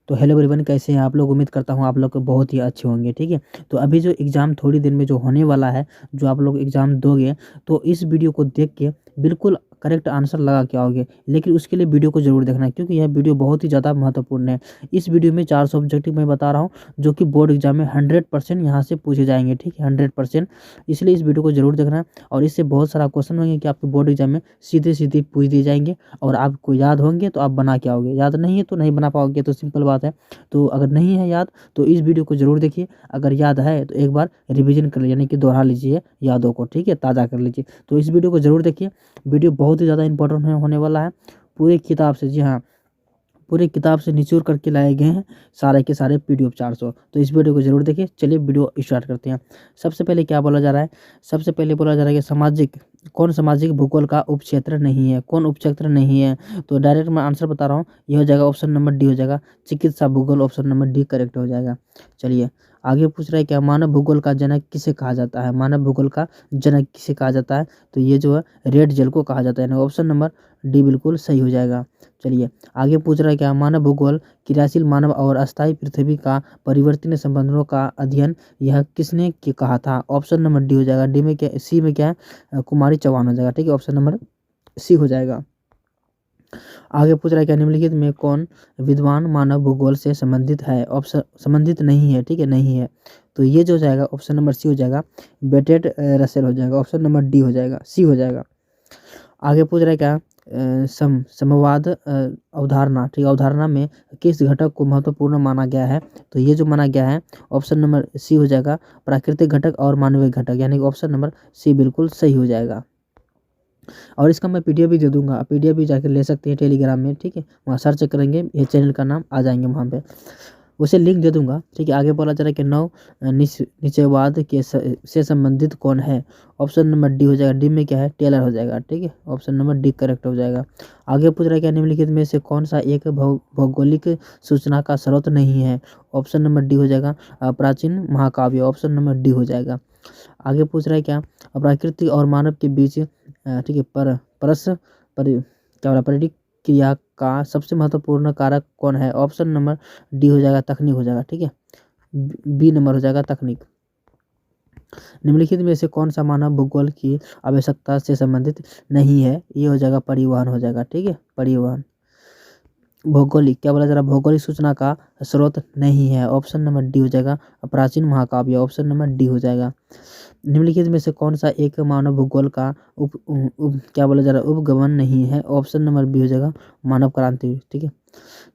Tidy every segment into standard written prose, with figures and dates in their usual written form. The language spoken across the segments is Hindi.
तो हेलो एवरीवन, कैसे हैं आप लोग। उम्मीद करता हूँ आप लोग को बहुत ही अच्छे होंगे। ठीक है, तो अभी जो एग्ज़ाम थोड़ी देर में जो होने वाला है, जो आप लोग एग्ज़ाम दोगे, तो इस वीडियो को देख के बिल्कुल करेक्ट आंसर लगा के आओगे। लेकिन उसके लिए वीडियो को ज़रूर देखना, क्योंकि यह वीडियो बहुत ही ज़्यादा महत्वपूर्ण है। इस वीडियो में 400 ऑब्जेक्टिव मैं बता रहा हूँ, जो कि बोर्ड एग्जाम में 100% यहाँ से पूछे जाएंगे। ठीक है, 100%। इसलिए इस वीडियो को ज़रूर देखना, और इससे बहुत सारा क्वेश्चन होंगे कि आपके बोर्ड एग्जाम में सीधे सीधे पूछ दिए जाएंगे, और आपको याद होंगे तो आप बना के आओगे, याद नहीं है तो नहीं बना पाओगे। तो सिंपल बात है। तो अगर नहीं है याद तो इस वीडियो को ज़रूर देखिए, अगर याद है तो एक बार रिवीजन कर लीजिए, यानी कि दोहरा लीजिए यादों को। ठीक है, ताज़ा कर लीजिए। तो इस वीडियो को ज़रूर देखिए, वीडियो बहुत ही ज़्यादा इंपॉर्टेंट होने वाला है। पूरी किताब से, जी हाँ, पूरी किताब से निचोड़ करके लाए गए हैं सारे के सारे पीडीएफ 400। तो इस वीडियो को जरूर देखिए। चलिए वीडियो स्टार्ट करते हैं। सबसे पहले क्या बोला जा रहा है, सबसे पहले बोला जा रहा है कि कौन सामाजिक भूगोल का उपक्षेत्र नहीं है, कौन उपक्षेत्र नहीं है। तो डायरेक्ट मैं आंसर बता रहा हूँ, यह हो जाएगा ऑप्शन नंबर डी हो जाएगा, चिकित्सा भूगोल। ऑप्शन नंबर डी करेक्ट हो जाएगा। चलिए आगे पूछ रहा है क्या मानव भूगोल का जनक किसे कहा जाता है, मानव भूगोल का जनक किसे कहा जाता है। तो ये जो है रेड जेल को कहा जाता है, ऑप्शन नंबर डी बिल्कुल सही हो जाएगा। चलिए आगे पूछ रहा है क्या मानव भूगोल क्रियाशील मानव और अस्थायी पृथ्वी का परिवर्तनीय संबंधों का अध्ययन यह किसने कहा था। ऑप्शन नंबर डी हो जाएगा। डी में क्या, सी में क्या है, कुमारी चौहान हो जाएगा। ठीक है, ऑप्शन नंबर सी हो जाएगा। आगे पूछ रहा है क्या निम्नलिखित में कौन विद्वान मानव भूगोल से संबंधित है। ऑप्शन संबंधित नहीं है, ठीक है, नहीं है। तो ये जो हो जाएगा ऑप्शन नंबर सी हो जाएगा, बेटेड रसेल हो जाएगा। ऑप्शन नंबर डी हो जाएगा, सी हो जाएगा। आगे पूछ रहा है क्या समवाद अवधारणा, ठीक है, अवधारणा में किस घटक को महत्वपूर्ण माना गया है। तो ये जो माना गया है ऑप्शन नंबर सी हो जाएगा, प्राकृतिक घटक और मानवीय घटक, यानी कि ऑप्शन नंबर सी बिल्कुल सही हो जाएगा। और इसका मैं पीडीएफ भी दे दूंगा, पीडीएफ भी जाकर ले सकते हैं टेलीग्राम में। ठीक है, वहाँ सर्च करेंगे, ये चैनल का नाम आ जाएंगे वहाँ पे, उसे लिंक दे दूंगा। ठीक है, आगे बोला जा रहा है कि निश्चयवाद के से संबंधित कौन है। ऑप्शन नंबर डी हो जाएगा। डी में क्या है, टेलर हो जाएगा। ठीक है, ऑप्शन नंबर डी करेक्ट हो जाएगा। आगे पूछ रहा है क्या निम्नलिखित में से कौन सा एक भौगोलिक सूचना का स्रोत नहीं है। ऑप्शन नंबर डी हो जाएगा, प्राचीन महाकाव्य। ऑप्शन नंबर डी हो जाएगा। आगे पूछ रहा है क्या प्रकृति और मानव के बीच ठीक है क्या बोला प्रतिक्रिया का सबसे महत्वपूर्ण कारक कौन है। ऑप्शन नंबर डी हो जाएगा, तकनीक हो जाएगा। ठीक है, बी नंबर हो जाएगा, तकनीक। निम्नलिखित में से कौन सा मानव भूगोल की आवश्यकता से संबंधित नहीं है। ये हो जाएगा परिवहन हो जाएगा। ठीक है, परिवहन। भौगोलिक क्या बोला जा रहा है, भौगोलिक सूचना का स्रोत नहीं है। ऑप्शन नंबर डी हो जाएगा, प्राचीन महाकाव्य। ऑप्शन नंबर डी हो जाएगा। निम्नलिखित में से कौन सा एक मानव भूगोल का क्या बोला जा रहा है, उपगमन नहीं है। ऑप्शन नंबर बी हो जाएगा, मानव क्रांति। ठीक है,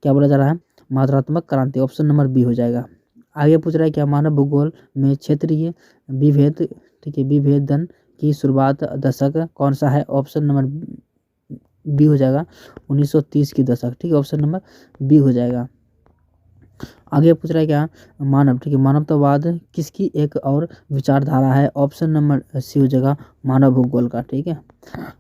क्या बोला जा रहा है, मात्रात्मक क्रांति। ऑप्शन नंबर बी हो जाएगा। आगे पूछ रहा है क्या मानव भूगोल में क्षेत्रीय विभेद, ठीक है, विभेदन की शुरुआत दशक कौन सा है। ऑप्शन नंबर बी हो जाएगा, 1930 की दशक। ठीक है, ऑप्शन नंबर बी हो जाएगा। आगे पूछ रहा है क्या मानव, ठीक है, मानवतावाद किसकी एक और विचारधारा है। ऑप्शन नंबर सी हो जाएगा, मानव भूगोल का। ठीक है,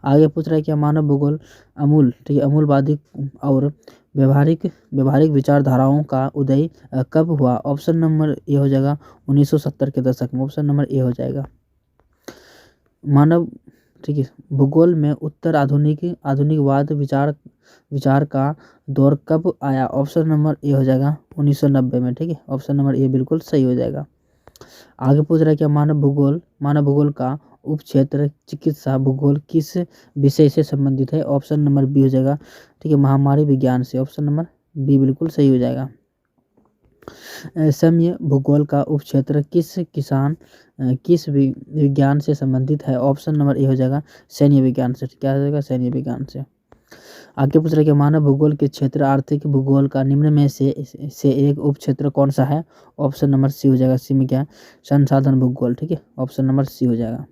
आगे पूछ रहा है क्या मानव भूगोल अमूल, ठीक है, अमूलवादी और व्यवहारिक विचारधाराओं का उदय कब हुआ। ऑप्शन नंबर ए हो जाएगा, 1970 के दशक में। ऑप्शन नंबर ए हो जाएगा। मानव, ठीक है, भूगोल में उत्तर आधुनिकवाद विचार का दौर कब आया। ऑप्शन नंबर ए हो जाएगा, 1990 में। ठीक है, ऑप्शन नंबर ए बिल्कुल सही हो जाएगा। आगे पूछ रहा है क्या मानव भूगोल का उपक्षेत्र चिकित्सा भूगोल किस विषय से संबंधित है। ऑप्शन नंबर बी हो जाएगा, ठीक है, महामारी विज्ञान से। ऑप्शन नंबर बी बिल्कुल सही हो जाएगा। सैन्य भूगोल का उपक्षेत्र किस विज्ञान से संबंधित है। ऑप्शन नंबर ए हो जाएगा, सैन्य विज्ञान से। क्या हो जाएगा, सैन्य विज्ञान से। आगे पूछ रहा है कि मानव भूगोल के क्षेत्र आर्थिक भूगोल का निम्न में से एक उपक्षेत्र कौन सा है। ऑप्शन नंबर सी हो जाएगा। सी में क्या है, संसाधन भूगोल। ठीक है, ऑप्शन नंबर सी हो जाएगा।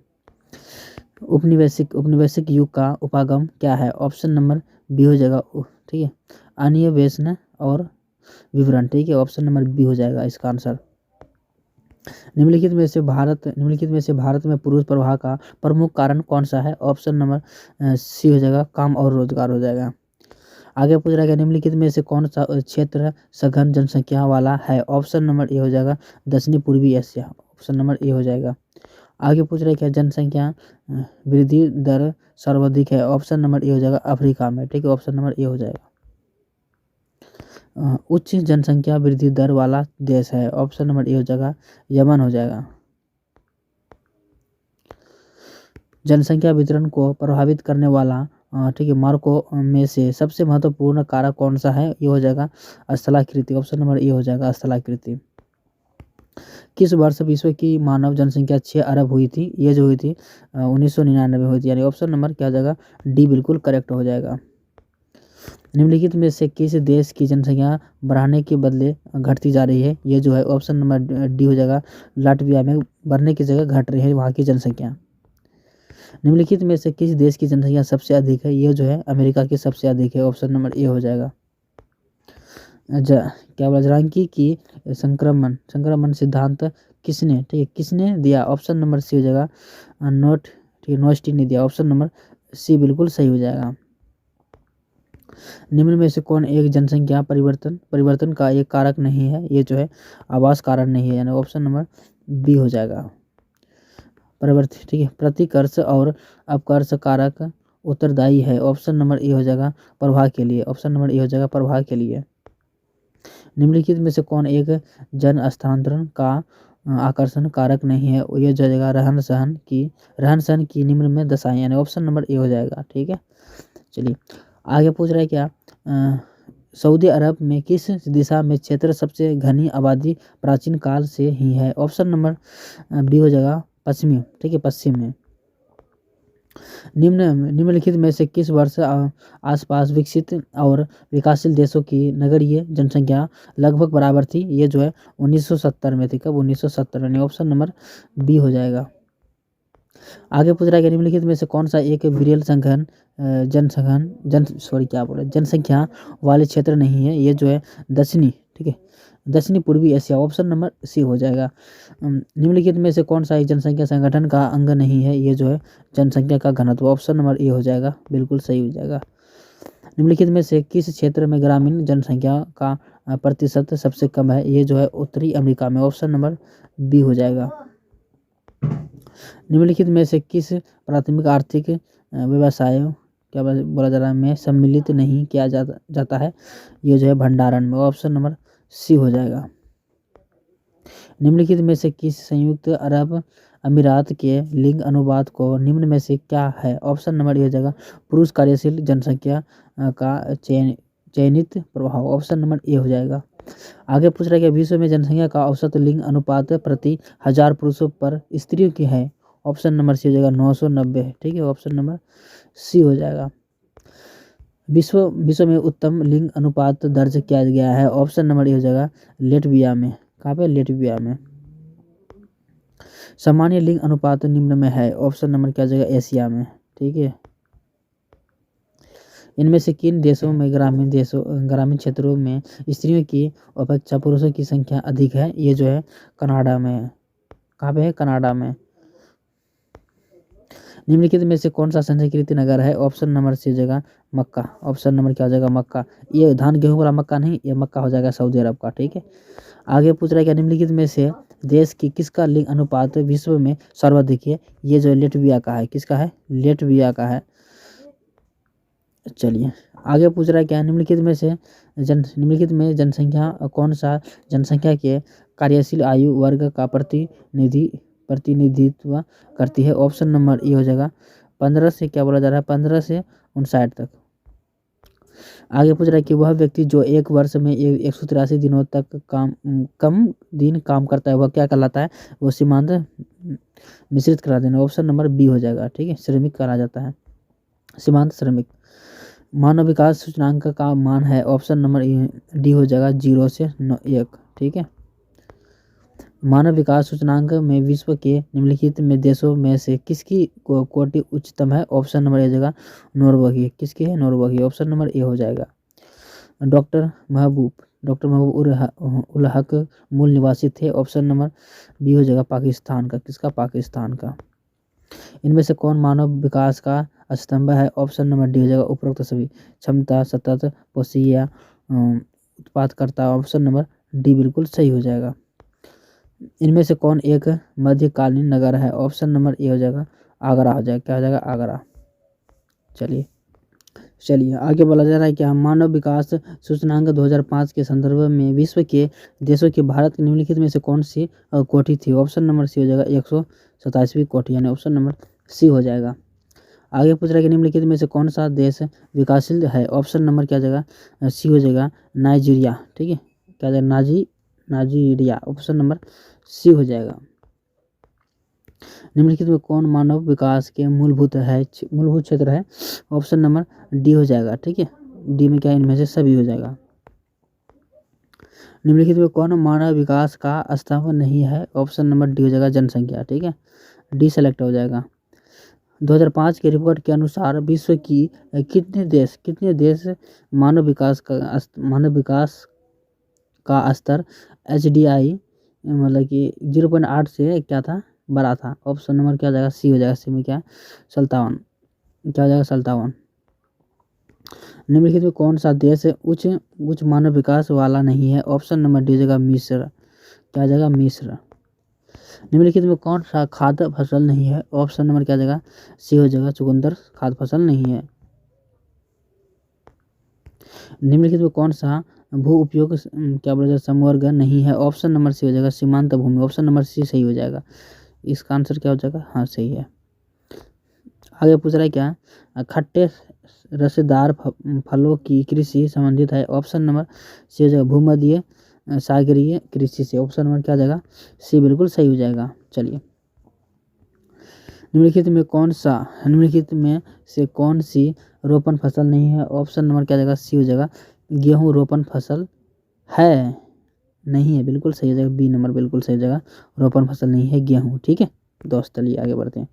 उपनिवेशिक युग का उपागम क्या है। ऑप्शन नंबर बी हो जाएगा, ठीक है, अन्वेषण और विवरण। ठीक है, ऑप्शन नंबर बी हो जाएगा इसका आंसर। निम्नलिखित में से भारत में पुरुष प्रवाह का प्रमुख कारण कौन सा है। ऑप्शन नंबर सी हो जाएगा, काम और रोजगार हो जाएगा। आगे पूछ रहा है निम्नलिखित में से कौन सा क्षेत्र सघन जनसंख्या वाला है। ऑप्शन नंबर ए हो जाएगा, दक्षिणी पूर्वी एशिया। ऑप्शन नंबर ए हो जाएगा। आगे पूछ रहा है क्या जनसंख्या वृद्धि दर सर्वाधिक है। ऑप्शन नंबर ए हो जाएगा, अफ्रीका में। ठीक है, ऑप्शन नंबर ए हो जाएगा। उच्च जनसंख्या वृद्धि दर वाला देश है। ऑप्शन नंबर ए हो जाएगा यमन हो जाएगा। जनसंख्या वितरण को प्रभावित करने वाला ठीक है मार्कों में से सबसे महत्वपूर्ण कारक कौन सा है? ये हो जाएगा स्थलाकृति। ऑप्शन नंबर ए हो जाएगा स्थलाकृति। किस वर्ष विश्व की मानव जनसंख्या 6 अरब हुई थी? ये जो हुई थी 1999 हुई थी, यानी ऑप्शन नंबर क्या हो जाएगा डी बिल्कुल करेक्ट हो जाएगा। निम्नलिखित में से किस देश की जनसंख्या बढ़ाने के बदले घटती जा रही है? ये जो है ऑप्शन नंबर डी हो जाएगा लाटविया में बढ़ने की जगह घट रही है वहाँ की जनसंख्या। निम्नलिखित में से किस देश की जनसंख्या सबसे अधिक है? ये जो है अमेरिका की सबसे अधिक है। ऑप्शन नंबर ए हो जाएगा। क्या बोला जरांकी की संक्रमण सिद्धांत किसने ठीक है किसने दिया? ऑप्शन नंबर सी हो जाएगा नोट ठीक है नोस्टी ने दिया। ऑप्शन नंबर सी बिल्कुल सही हो जाएगा। निम्न में से कौन एक जनसंख्या परिवर्तन का एक कारक नहीं है? ये जो है आवास कारण नहीं है, यानी ऑप्शन नंबर बी हो जाएगा परिवर्तित ठीक है प्रतिकर्ष और अपकर्ष कारक उत्तरदायी है। ऑप्शन नंबर ए हो जाएगा प्रवाह के लिए। ऑप्शन नंबर ए हो जाएगा प्रवाह के लिए। निम्नलिखित में से कौन एक जन स्थानांतरण का आकर्षण कारक नहीं है? ये जो जाएगा रहन सहन की निम्न में दशाएं, यानी ऑप्शन नंबर ए हो जाएगा। ठीक है चलिए आगे पूछ रहा है क्या सऊदी अरब में किस दिशा में क्षेत्र सबसे घनी आबादी प्राचीन काल से ही है? ऑप्शन नंबर बी हो जाएगा पश्चिमी ठीक है पश्चिम में। निम्नलिखित में से किस वर्ष आसपास विकसित और विकासशील देशों की नगरीय जनसंख्या लगभग बराबर थी? ये जो है 1970 में थी। कब? 1970 में। ऑप्शन नंबर बी हो जाएगा। आगे पूछ रहा है कि निम्नलिखित में से कौन सा एक विरल जनसंख्या वाले क्षेत्र नहीं है? ये जो है दक्षिणी ठीक है दक्षिणी पूर्वी एशिया। ऑप्शन नंबर सी हो जाएगा। निम्नलिखित में से कौन सा एक जनसंख्या संगठन का अंग नहीं है? ये जो है जनसंख्या का घनत्व। ऑप्शन नंबर ए हो जाएगा बिल्कुल सही हो जाएगा। निम्नलिखित में से किस क्षेत्र में ग्रामीण जनसंख्या का प्रतिशत सबसे कम है? ये जो है उत्तरी अमेरिका में। ऑप्शन नंबर बी हो जाएगा। निम्नलिखित में से किस प्राथमिक आर्थिक व्यवसायों क्या बोला जा रहा है में सम्मिलित नहीं किया जाता है? ये जो है भंडारण में। ऑप्शन नंबर सी हो जाएगा। निम्नलिखित में से किस संयुक्त अरब अमीरात के लिंग अनुपात को निम्न में से क्या है? ऑप्शन नंबर ए हो जाएगा पुरुष कार्यशील जनसंख्या का चयनित प्रभाव। ऑप्शन नंबर ए हो जाएगा। आगे पूछ रहा है कि विश्व में जनसंख्या का औसत लिंग अनुपात प्रति 1000 पुरुषों पर स्त्रियों की है? ऑप्शन नंबर सी हो जाएगा 990 है। ठीक है ऑप्शन नंबर सी हो जाएगा। विश्व में उत्तम लिंग अनुपात दर्ज किया गया है? ऑप्शन नंबर ए हो जाएगा लेटविया में। कहाँ पे? लेटविया में। सामान्य लिंग अनुपात निम्न में है? ऑप्शन नंबर क्या हो जाएगा एशिया में। ठीक है इनमें से किन देशों में ग्रामीण क्षेत्रों में स्त्रियों की अपेक्षा पुरुषों की संख्या अधिक है? ये जो है कनाडा में है। कहाँ पे है? कनाडा में। निम्नलिखित में से कौन सा संस्कृति नगर है? ऑप्शन नंबर सी हो जाएगा मक्का। ऑप्शन नंबर क्या हो जाएगा मक्का। ये धान गेहूं वाला मक्का नहीं, ये मक्का हो जाएगा सऊदी अरब का। ठीक है आगे पूछ रहा है क्या निम्नलिखित में से देश की किसका लिंग अनुपात विश्व में सर्वाधिक है? ये जो लेटविया का है। किसका है? लेटविया का है। चलिए आगे पूछ रहा है क्या निम्नलिखित में जनसंख्या कौन सा जनसंख्या के कार्यशील आयु वर्ग का प्रतिनिधित्व करती है? ऑप्शन नंबर ए हो जाएगा 15 से क्या बोला जा रहा है 15 से 59 तक। आगे पूछ रहा है कि वह व्यक्ति जो एक वर्ष में 183 दिनों तक कम दिन काम करता है वह क्या कहलाता है? वो सीमांत मिश्रित करा देना। ऑप्शन नंबर बी हो जाएगा। ठीक है श्रमिक कहा जाता है सीमांत श्रमिक। मानव विकास सूचकांक का मान है? ऑप्शन नंबर डी हो जाएगा 0 से 1। ठीक है मानव विकास सूचकांक में विश्व के निम्नलिखित में देशों में से किसकी कोटि उच्चतम है? ऑप्शन नंबर ए हो जाएगा नॉर्वे। किसकी है? नॉर्वे। ऑप्शन नंबर ए हो जाएगा। डॉक्टर महबूब उल हक मूल निवासी थे? ऑप्शन नंबर बी हो जाएगा पाकिस्तान का। किसका? पाकिस्तान का। इनमें से कौन मानव विकास का स्तंभ है? ऑप्शन नंबर डी हो जाएगा उपरोक्त सभी। क्षमता, सतत, पोषीय, उत्पादकता। ऑप्शन नंबर डी बिल्कुल सही हो जाएगा। इनमें से कौन एक मध्यकालीन नगर है? ऑप्शन नंबर ए हो जाएगा आगरा हो जाएगा। क्या हो जाएगा? आगरा। चलिए चलिए आगे बोला जा रहा है क्या, मानव विकास सूचकांक 2005 के संदर्भ में विश्व के देशों की भारत की निम्नलिखित में से कौन सी कोटि थी। ऑप्शन नंबर सी हो जाएगा 127वीं कोटि, यानी ऑप्शन नंबर सी हो जाएगा। आगे पूछ रहा है कि निम्नलिखित में से कौन सा देश विकासशील है। ऑप्शन नंबर क्या जाएगा, सी हो जाएगा नाइजीरिया। ठीक है, क्या जाएगा, नाइजीरिया, ऑप्शन नंबर सी हो जाएगा। निम्नलिखित में कौन मानव विकास के मूलभूत क्षेत्र है। ऑप्शन नंबर डी हो जाएगा। ठीक है, डी में क्या, इनमें से सभी हो जाएगा। निम्नलिखित में कौन मानव विकास का स्तंभ नहीं है। ऑप्शन नंबर डी हो जाएगा जनसंख्या। ठीक है, डी सेलेक्ट हो जाएगा। 2005 के रिपोर्ट के अनुसार विश्व की कितने देश मानव विकास का स्तर HDI मतलब कि 0.8 से क्या था, बड़ा था। ऑप्शन नंबर क्या हो जाएगा, सी हो जाएगा। सी में क्या, 57, क्या हो जाएगा 57। निम्नलिखित में कौन सा देश उच्च मानव विकास वाला नहीं है। ऑप्शन नंबर डी हो जाएगा मिस्र। क्या हो जाएगा, मिस्र। निम्नलिखित में कौन सा खाद्य फसल नहीं है। ऑप्शन नंबर क्या जाएगा, सी हो जाएगा चुकंदर, खाद्य फसल नहीं है। निम्नलिखित में कौन सा भू उपयोग क्या बोला जाए समवर्ग नहीं है। ऑप्शन नंबर सी हो जाएगा सीमांत भूमि। ऑप्शन नंबर सी सही हो जाएगा। इसका आंसर क्या हो जाएगा, हाँ सही है। आगे पूछ रहा है क्या, खट्टे रसदार फलों की कृषि संबंधित है। ऑप्शन नंबर सी हो जाएगा भूमध्य सागरीय कृषि से। ऑप्शन नंबर क्या जाएगा, सी बिल्कुल सही हो जाएगा। चलिए, निम्नलिखित में से कौन सी रोपण फसल नहीं है। ऑप्शन नंबर क्या जाएगा, सी हो जाएगा गेहूं रोपण फसल है, नहीं है, बिल्कुल सही हो जाएगा। बी नंबर बिल्कुल सही हो जाएगा, रोपण फसल नहीं है गेहूं। ठीक है दोस्त, चलिए आगे बढ़ते हैं।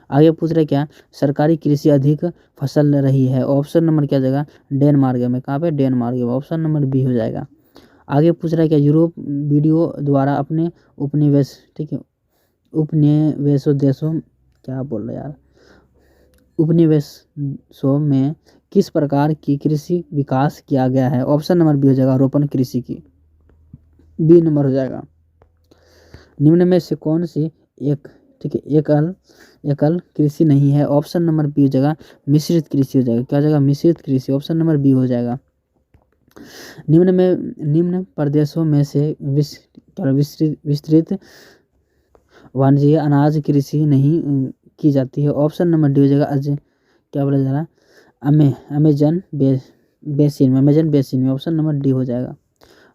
आगे पूछ रहे क्या, सरकारी कृषि अधिक फसल रही है। ऑप्शन नंबर क्या जाएगा, डेनमार्क में। कहाँ पे, डेनमार्क में। ऑप्शन नंबर बी हो जाएगा। आगे पूछ रहा है क्या, यूरोप वीडियो द्वारा अपने उपनिवेश, ठीक है, उपनिवेशों देशों, क्या बोल रहे यार, उपनिवेशों में किस प्रकार की कृषि विकास किया गया है। ऑप्शन नंबर बी हो जाएगा रोपण कृषि की, बी नंबर हो जाएगा। निम्न में से कौन सी ठीक है एकल कृषि नहीं है। ऑप्शन नंबर बी हो जाएगा मिश्रित कृषि हो जाएगा। क्या हो जाएगा, मिश्रित कृषि। ऑप्शन नंबर बी हो जाएगा। निम्न प्रदेशों में से विस्तृत वाणिज्यिक अनाज कृषि नहीं की जाती है। ऑप्शन नंबर डी हो जाएगा क्या बोला जा रहा है, अमेजन बेसिन में। ऑप्शन नंबर डी हो जाएगा।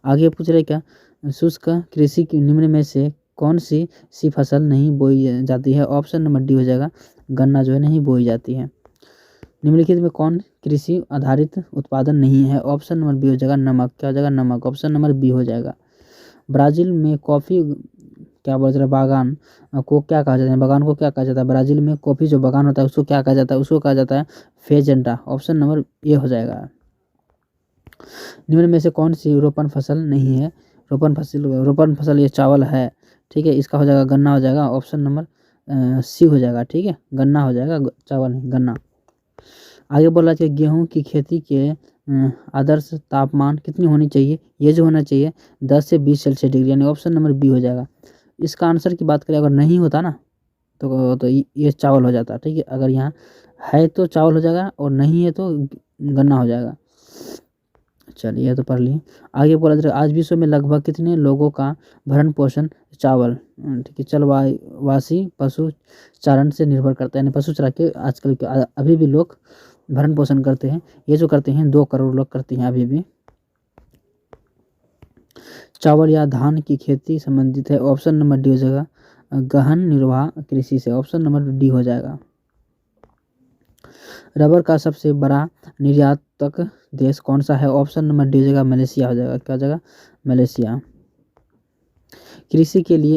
आगे पूछ रहे क्या, शुष्क कृषि की निम्न में से कौन सी फसल नहीं बोई जाती है। ऑप्शन नंबर डी हो जाएगा गन्ना जो है नहीं बोई जाती है। निम्नलिखित में कौन कृषि आधारित उत्पादन नहीं है। ऑप्शन नंबर बी हो जाएगा नमक। क्या हो जाएगा, नमक। ऑप्शन नंबर बी हो जाएगा। ब्राज़ील में कॉफ़ी क्या बोलते हैं, बागान को क्या कहा जाता है, बागान को क्या कहा जाता है। ब्राज़ील में कॉफ़ी जो बागान होता है उसको क्या कहा जाता है, उसको कहा जाता है फेजेंटा। ऑप्शन नंबर ए हो जाएगा। निम्न में से कौन सी रोपण फसल नहीं है। रोपण फसल ये चावल है। ठीक है, इसका हो जाएगा गन्ना हो जाएगा। ऑप्शन नंबर सी हो जाएगा। ठीक है, गन्ना हो जाएगा, चावल नहीं, गन्ना। आगे बोला कि गेहूं की खेती के आदर्श तापमान कितनी होनी चाहिए। ये जो होना चाहिए 10 से 20 सेल्सियस डिग्री, यानी ऑप्शन नंबर बी हो जाएगा। इसका आंसर की बात करें, अगर नहीं होता ना तो ये चावल हो जाता। ठीक है, अगर यहाँ है तो चावल हो जाएगा और नहीं है तो गन्ना हो जाएगा। चलिए ये तो पढ़ लिए। आगे बोला जाएगा आज विश्व में लगभग कितने लोगों का भरण पोषण चावल, ठीक है, चलवासी पशु चारण से निर्भर करता है। यानी पशु चरा के आजकल के अभी भी लोग भरण पोषण करते हैं। ये जो करते हैं 2 करोड़ लोग करते हैं अभी भी। चावल या धान की खेती संबंधित है। ऑप्शन नंबर डी हो जाएगा गहन निर्वाह कृषि से। ऑप्शन नंबर डी हो जाएगा। रबर का सबसे बड़ा निर्यातक देश कौन सा है। ऑप्शन नंबर डी हो जाएगा मलेशिया हो जाएगा। क्या हो जाएगा, मलेशिया। कृषि के लिए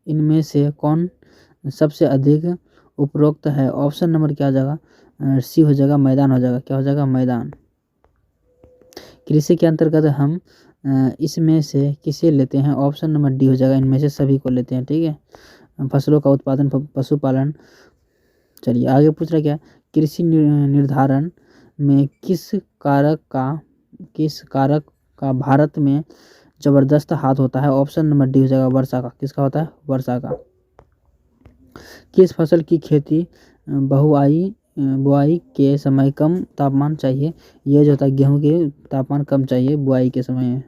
इनमें से कौन सबसे अधिक उपरोक्त है। ऑप्शन नंबर क्या हो जाएगा, सी हो जाएगा मैदान हो जाएगा। क्या हो जाएगा, मैदान। कृषि के अंतर्गत हम इसमें से किसे लेते हैं। ऑप्शन नंबर डी हो जाएगा इनमें से सभी को लेते हैं। ठीक है, फसलों का उत्पादन, पशुपालन। चलिए आगे पूछ रहा क्या, कृषि निर्धारण में किस कारक का भारत में जबरदस्त हाथ होता है। ऑप्शन नंबर डी हो जाएगा वर्षा का। किसका होता है, वर्षा का। किस फसल की खेती बहुआयी बुआई के समय कम तापमान चाहिए। ये जो होता है गेहूँ के तापमान कम चाहिए बुआई के समय में।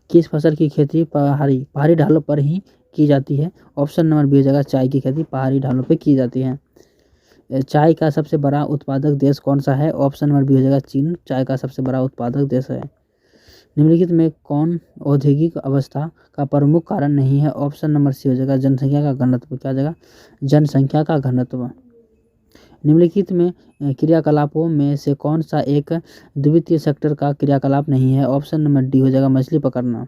किस फसल की खेती पहाड़ी ढालों पर ही की जाती है? ऑप्शन नंबर बी हो जाएगा चाय की खेती पहाड़ी ढालों पर की जाती है। चाय का सबसे बड़ा उत्पादक देश कौन सा है? ऑप्शन नंबर बी हो जाएगा चीन चाय का सबसे बड़ा उत्पादक देश है। निम्नलिखित में कौन औद्योगिक अवस्था का प्रमुख कारण नहीं है? ऑप्शन नंबर सी हो जाएगा जनसंख्या का घनत्व। क्या हो जाएगा? जनसंख्या का घनत्व। निम्नलिखित में क्रियाकलापों में से कौन सा एक द्वितीय सेक्टर का क्रियाकलाप नहीं है? ऑप्शन नंबर डी हो जाएगा मछली पकड़ना।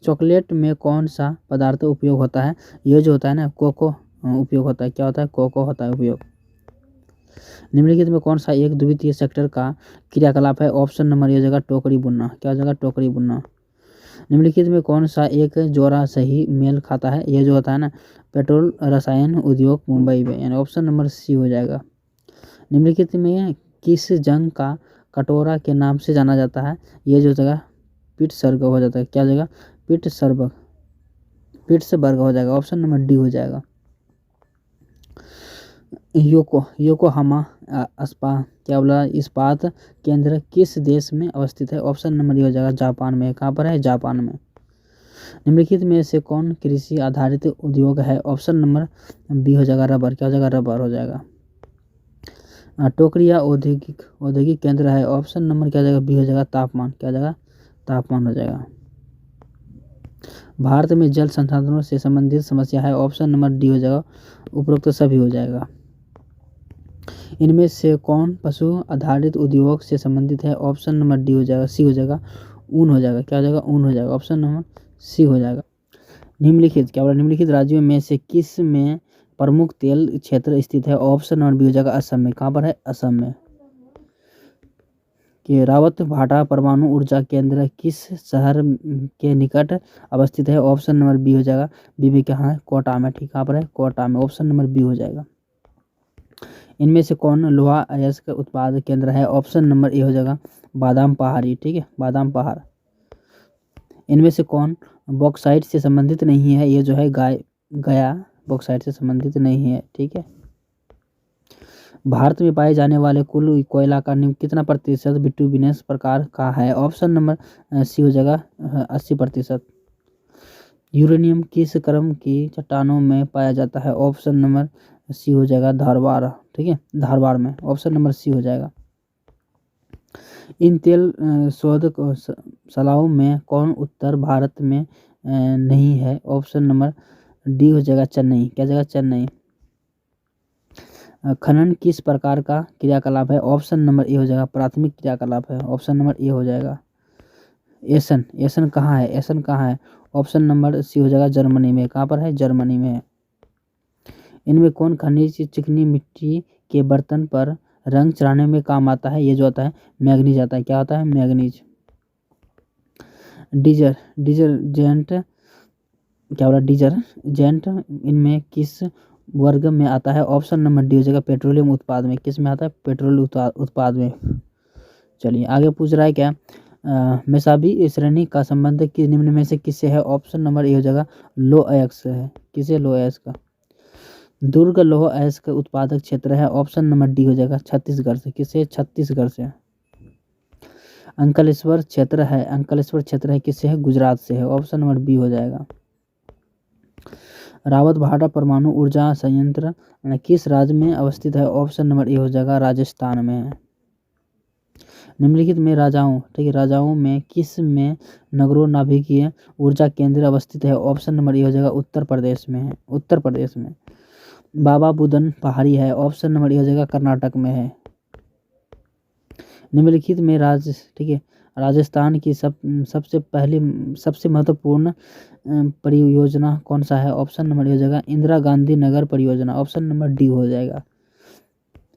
चॉकलेट में कौन सा पदार्थ उपयोग होता है? ये जो होता है ना कोको उपयोग होता है। क्या होता है? कोको होता है उपयोग। निम्नलिखित में कौन सा एक द्वितीय सेक्टर का क्रियाकलाप है? ऑप्शन नंबर ए हो जाएगा टोकरी बुनना। क्या हो जाएगा? टोकरी बुनना। निम्नलिखित में कौन सा एक जोड़ा सही मेल खाता है? ये जो होता है ना पेट्रोल रसायन उद्योग मुंबई में, यानी ऑप्शन नंबर सी हो जाएगा। निम्नलिखित में किस जंग का कटोरा के नाम से जाना जाता है? ये जो जगह पिट्सबर्ग हो जाता है। क्या जगह? पिट्सबर्ग हो जाएगा। ऑप्शन नंबर डी हो जाएगा। योकोहामा क्या बोला इस्पात केंद्र किस देश में अवस्थित है? ऑप्शन नंबर डी हो जाएगा जापान में। कहाँ पर है? जापान में। निम्नलिखित में से कौन कृषि आधारित उद्योग है? ऑप्शन नंबर बी हो जाएगा रबर। क्या हो जाएगा? रबर हो जाएगा। टोकरी या औद्योगिक केंद्र है? ऑप्शन नंबर क्या हो जाएगा? बी हो जाएगा तापमान। क्या हो जाएगा? तापमान हो जाएगा। भारत में जल संसाधनों से संबंधित समस्या है? ऑप्शन नंबर डी हो जाएगा उपरोक्त सभी हो जाएगा। इनमें से कौन पशु आधारित उद्योग से संबंधित है? ऑप्शन नंबर डी हो जाएगा सी हो जाएगा ऊन हो जाएगा। क्या हो जाएगा? ऊन हो जाएगा। ऑप्शन नंबर सी हो जाएगा। निम्नलिखित क्या बोला? निम्नलिखित राज्यों में से किस में प्रमुख तेल क्षेत्र स्थित है? ऑप्शन नंबर बी हो जाएगा असम में। कहाँ पर है? असम में। कि रावत भाटा परमाणु ऊर्जा केंद्र किस शहर के निकट अवस्थित है? ऑप्शन नंबर बी हो जाएगा बी में कहाँ है? कोटा में। ठीक कहाँ पर है? कोटा में। ऑप्शन नंबर बी हो जाएगा। इनमें से कौन लोहा अयस्क उत्पाद केंद्र है? ऑप्शन नंबर ए हो जाएगा बादाम पहाड़ी। ठीक है, बादाम पहाड़। इनमें से कौन बॉक्साइट से संबंधित नहीं है? ये जो है गया बॉक्साइट से संबंधित नहीं है। ठीक है। भारत में पाए जाने वाले कुल कोयला का कितना प्रतिशत बिटुमिनस प्रकार का है? ऑप्शन नंबर सी हो जाएगा 80%। यूरेनियम किस क्रम की चट्टानों में पाया जाता है? ऑप्शन नंबर सी हो जाएगा धारवाड़। ठीक है, धारवाड़ में। ऑप्शन नंबर सी हो जाएगा। इन तेल शोध सलाहों में कौन उत्तर भारत में नहीं है? ऑप्शन नंबर डी हो जाएगा चेन्नई। क्या जगह? चेन्नई। खनन किस प्रकार का क्रियाकलाप है? ऑप्शन नंबर ए हो जाएगा प्राथमिक क्रियाकलाप है। ऑप्शन नंबर ए हो जाएगा। एसन कहाँ है? एसन कहाँ है? ऑप्शन नंबर सी हो जाएगा जर्मनी में। कहाँ पर है? जर्मनी में है। इनमें कौन खनिज चिकनी मिट्टी के बर्तन पर रंग चढ़ाने में काम आता है? ये जो आता है मैग्नीज आता है। क्या आता है? मैग्नीज। डिटर्जेंट क्या बोला? डिटर्जेंट इनमें किस वर्ग में आता है? ऑप्शन नंबर डी हो जाएगा पेट्रोलियम उत्पाद में। किस में आता है? पेट्रोल उत्पाद में। चलिए आगे पूछ रहा है क्या मेसाबी श्रेणी का संबंध किस निम्न में से किससे है? ऑप्शन नंबर ए हो जाएगा लो अयस्क है। किसे? लो अयस्क का। दुर्ग लौह अयस्क उत्पादक क्षेत्र है। ऑप्शन नंबर डी हो जाएगा छत्तीसगढ़ से। किसे? छत्तीसगढ़ से। अंकलेश्वर क्षेत्र है किससे है? गुजरात से है। ऑप्शन नंबर बी हो जाएगा। रावत भाटा परमाणु ऊर्जा संयंत्र किस राज्य में अवस्थित है? ऑप्शन नंबर ए हो जाएगा राजस्थान में है। निम्नलिखित में राजाओं, ठीक है, राजाओं में किस में नगरों नाभिकीय ऊर्जा केंद्र अवस्थित है? ऑप्शन नंबर ए हो जाएगा उत्तर प्रदेश में है। उत्तर प्रदेश में। बाबा बुदन पहाड़ी है। ऑप्शन नंबर ए हो जाएगा कर्नाटक में है। निम्नलिखित में ठीक है, राजस्थान की सबसे महत्वपूर्ण परियोजना कौन सा है? ऑप्शन नंबर ए हो जाएगा इंदिरा गांधी नगर परियोजना। ऑप्शन नंबर डी हो जाएगा।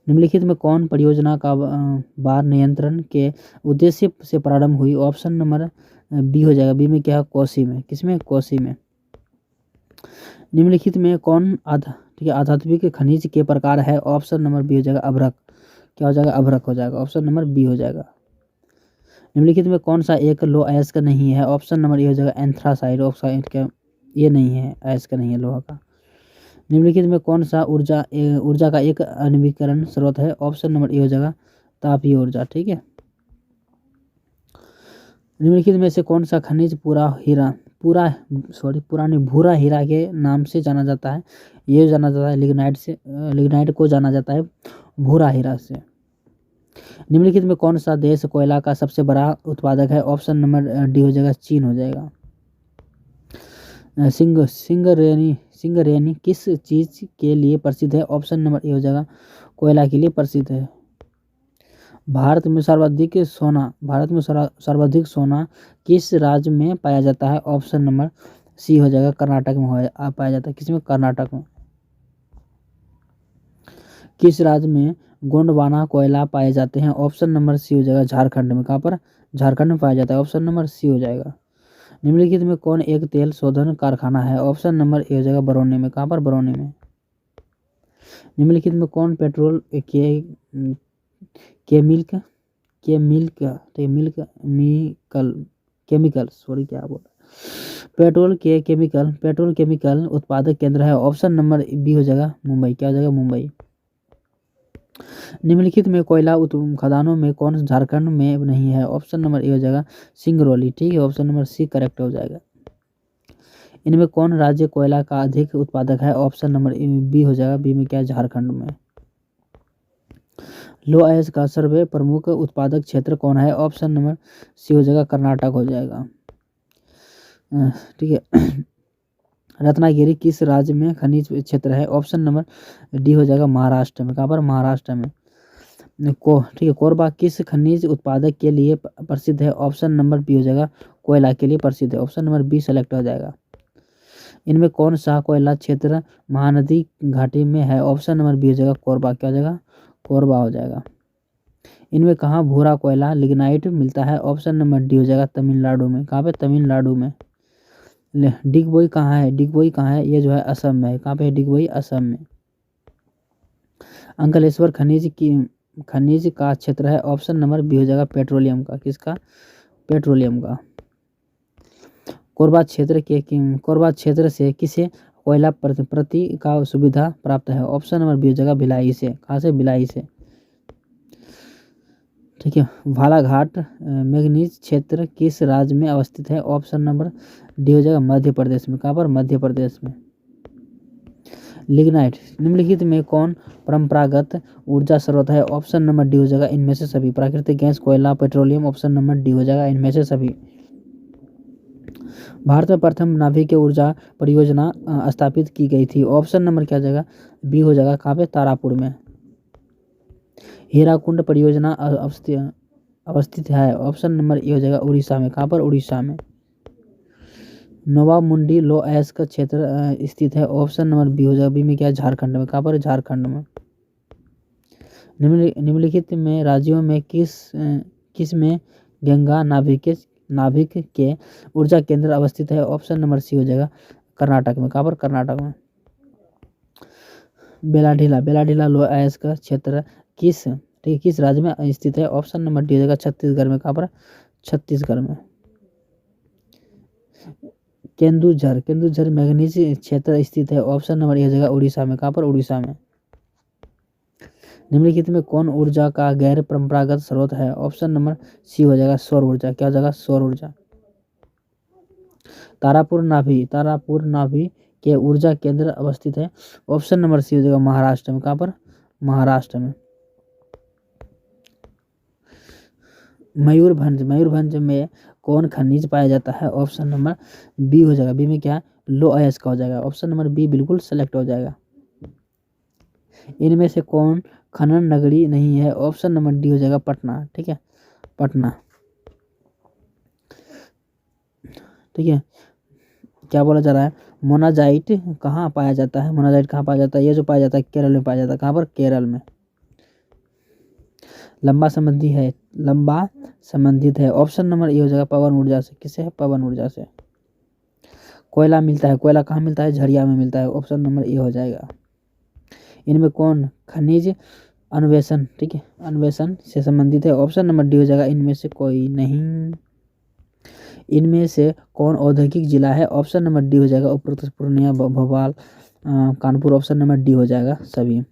निम्नलिखित में कौन परियोजना का बाढ़ नियंत्रण के उद्देश्य से प्रारंभ हुई? ऑप्शन नंबर बी हो जाएगा। बी में क्या है? कोसी में। किसमें? कोसी में। निम्नलिखित में कौन ठीक है आधात्मिक खनिज के प्रकार है? ऑप्शन नंबर बी हो जाएगा अभ्रक। क्या हो जाएगा? अभ्रक हो जाएगा। ऑप्शन नंबर बी हो जाएगा। निम्नलिखित में कौन सा एक लो अयस्क नहीं है? ऑप्शन नंबर ए हो जाएगा एंथ्रासाइड ऑक्साइड। का ये नहीं है, अयस्क नहीं है लोहा का। निम्नलिखित में कौन सा ऊर्जा का एक नवीकरण स्रोत है? ऑप्शन नंबर ए हो जाएगा तापीय ऊर्जा। ठीक है। निम्नलिखित में से कौन सा खनिज भूरा हीरा के नाम से जाना जाता है? ये जाना जाता है लिग्नाइट को जाना जाता है भूरा हीरा से। निम्नलिखित में कौन सा देश कोयला का सबसे बड़ा उत्पादक है? ऑप्शन नंबर डी हो जाएगा चीन हो जाएगा। सिंगरेनी किस चीज के लिए प्रसिद्ध है? ऑप्शन नंबर ए हो जाएगा कोयला के लिए प्रसिद्ध है। भारत में सर्वाधिक सोना किस राज्य में पाया जाता है? ऑप्शन नंबर सी हो जाएगा कर्नाटक में पाया जाता है। किसमें? कर्नाटक में। किस राज्य में गोंडवाना कोयला पाए जाते हैं? ऑप्शन नंबर सी हो जाएगा झारखंड में। कहाँ पर? झारखंड में पाया जाता है। ऑप्शन नंबर सी हो जाएगा। निम्नलिखित में कौन एक तेल शोधन कारखाना है? ऑप्शन नंबर ए हो जाएगा बरौनी में। कहाँ पर? बरौनी में। निम्नलिखित में कौन पेट्रोल पेट्रोल केमिकल उत्पादक केंद्र है? ऑप्शन नंबर बी हो जाएगा मुंबई। क्या हो जाएगा? मुंबई। निम्नलिखित में कोयला खदानों में कौन झारखंड में नहीं है? ऑप्शन नंबर ए हो जाएगा सिंगरौली। ठीक है। ऑप्शन नंबर सी करेक्ट हो जाएगा। इनमें कौन राज्य कोयला का अधिक उत्पादक है? ऑप्शन नंबर बी हो जाएगा। बी में क्या है? झारखंड में। लो अयस्क का सर्वे प्रमुख उत्पादक क्षेत्र कौन है? ऑप्शन नंबर सी हो जाएगा कर्नाटक हो जाएगा। ठीक है। रत्नागिरी किस राज्य में खनिज क्षेत्र है? ऑप्शन नंबर डी हो जाएगा महाराष्ट्र में। कहाँ पर? महाराष्ट्र में। ठीक है। कोरबा किस खनिज उत्पादक के लिए प्रसिद्ध है? ऑप्शन नंबर बी हो जाएगा कोयला के लिए प्रसिद्ध है। ऑप्शन नंबर बी सेलेक्ट हो जाएगा। इनमें कौन सा कोयला क्षेत्र महानदी घाटी में है? ऑप्शन नंबर बी हो जाएगा कोरबा। क्या हो जाएगा? कोरबा हो जाएगा। इनमें कहाँ भूरा कोयला लिग्नाइट मिलता है? ऑप्शन नंबर डी हो जाएगा तमिलनाडु में। कहाँ पे? तमिलनाडु में। डिगबोई कहाँ है? डिगबोई कहाँ है? ये जो है असम में है। कहाँ पे है डिगबोई? असम में। अंकलेश्वर खनिज का क्षेत्र है? ऑप्शन नंबर बी हो जाएगा पेट्रोलियम का। किसका? पेट्रोलियम का। कोरबा क्षेत्र से किसे कोयला प्रति का सुविधा प्राप्त है? ऑप्शन नंबर बी हो जाएगा भिलाई से। कहाँ से? भिलाई से। ठीक है। भालाघाट मैंगनीज क्षेत्र किस राज्य में अवस्थित है? ऑप्शन नंबर डी हो जाएगा मध्य प्रदेश में। कहाँ पर? मध्य प्रदेश में। लिग्नाइट निम्नलिखित में कौन परंपरागत ऊर्जा स्रोत है? ऑप्शन नंबर डी हो जाएगा इनमें से सभी। प्राकृतिक गैस, कोयला, पेट्रोलियम। ऑप्शन नंबर डी हो जाएगा इनमें से सभी। भारत में प्रथम नाभिकीय ऊर्जा परियोजना स्थापित की गई थी? ऑप्शन नंबर क्या हो जाएगा? बी हो जाएगा। कहाँ पे? तारापुर में। हीराकुंड परियोजना अवस्थित है? ऑप्शन नंबर ए हो जाएगा उड़ीसा में। कहाँ पर? उड़ीसा में। नोवा मुंडी लो अयस्क क्षेत्र स्थित है? ऑप्शन नंबर बी हो जाएगा। बी में क्या है? झारखंड में। कहाँ पर? झारखंड में। निम्नलिखित में राज्यों में किस में गंगा नाभिक के ऊर्जा केंद्र अवस्थित है? ऑप्शन नंबर सी हो जाएगा कर्नाटक में। कहाँ पर? कर्नाटक में। बेलाढीला लो अयस्क क्षेत्र किस राज्य में स्थित है? ऑप्शन नंबर डी हो जाएगा छत्तीसगढ़ में। कहाँ पर? छत्तीसगढ़ में। केंदुझर मैंगनीज क्षेत्र स्थित है? ऑप्शन नंबर ए हो जाएगा उड़ीसा में। कहाँ पर? उड़ीसा में। निम्नलिखित में कौन ऊर्जा का गैर परंपरागत स्रोत है? ऑप्शन नंबर सी हो जाएगा सौर ऊर्जा। क्या हो जाएगा? सौर ऊर्जा। तारापुर नाभि के ऊर्जा केंद्र अवस्थित है? ऑप्शन नंबर सी हो जाएगा महाराष्ट्र में। कहाँ पर? महाराष्ट्र में। मयूरभंज में कौन खनिज पाया जाता है? ऑप्शन नंबर बी हो जाएगा। बी में क्या? लो अयस्क का हो जाएगा। ऑप्शन नंबर बी बिल्कुल सेलेक्ट हो जाएगा। इनमें से कौन खनन नगरी नहीं है? ऑप्शन नंबर डी हो जाएगा पटना। ठीक है। पटना। ठीक है। क्या बोला जा रहा है? मोनाजाइट कहाँ पाया जाता है? मोनाजाइट कहाँ पाया जाता है? ये जो पाया जाता है केरल में पाया जाता है। कहाँ पर? केरल में। लंबा संबंधित है? ऑप्शन नंबर ए हो जाएगा पवन ऊर्जा से। किससे है? पवन ऊर्जा से। कोयला मिलता है? कोयला कहाँ मिलता है? झरिया में मिलता है। ऑप्शन नंबर ए हो जाएगा। इनमें कौन खनिज अन्वेषण से संबंधित है? ऑप्शन नंबर डी हो जाएगा इनमें से कोई नहीं। इनमें से कौन औद्योगिक जिला है? ऑप्शन नंबर डी हो जाएगा Purnia, Bhopal, Kanpur option number D हो जाएगा सभी।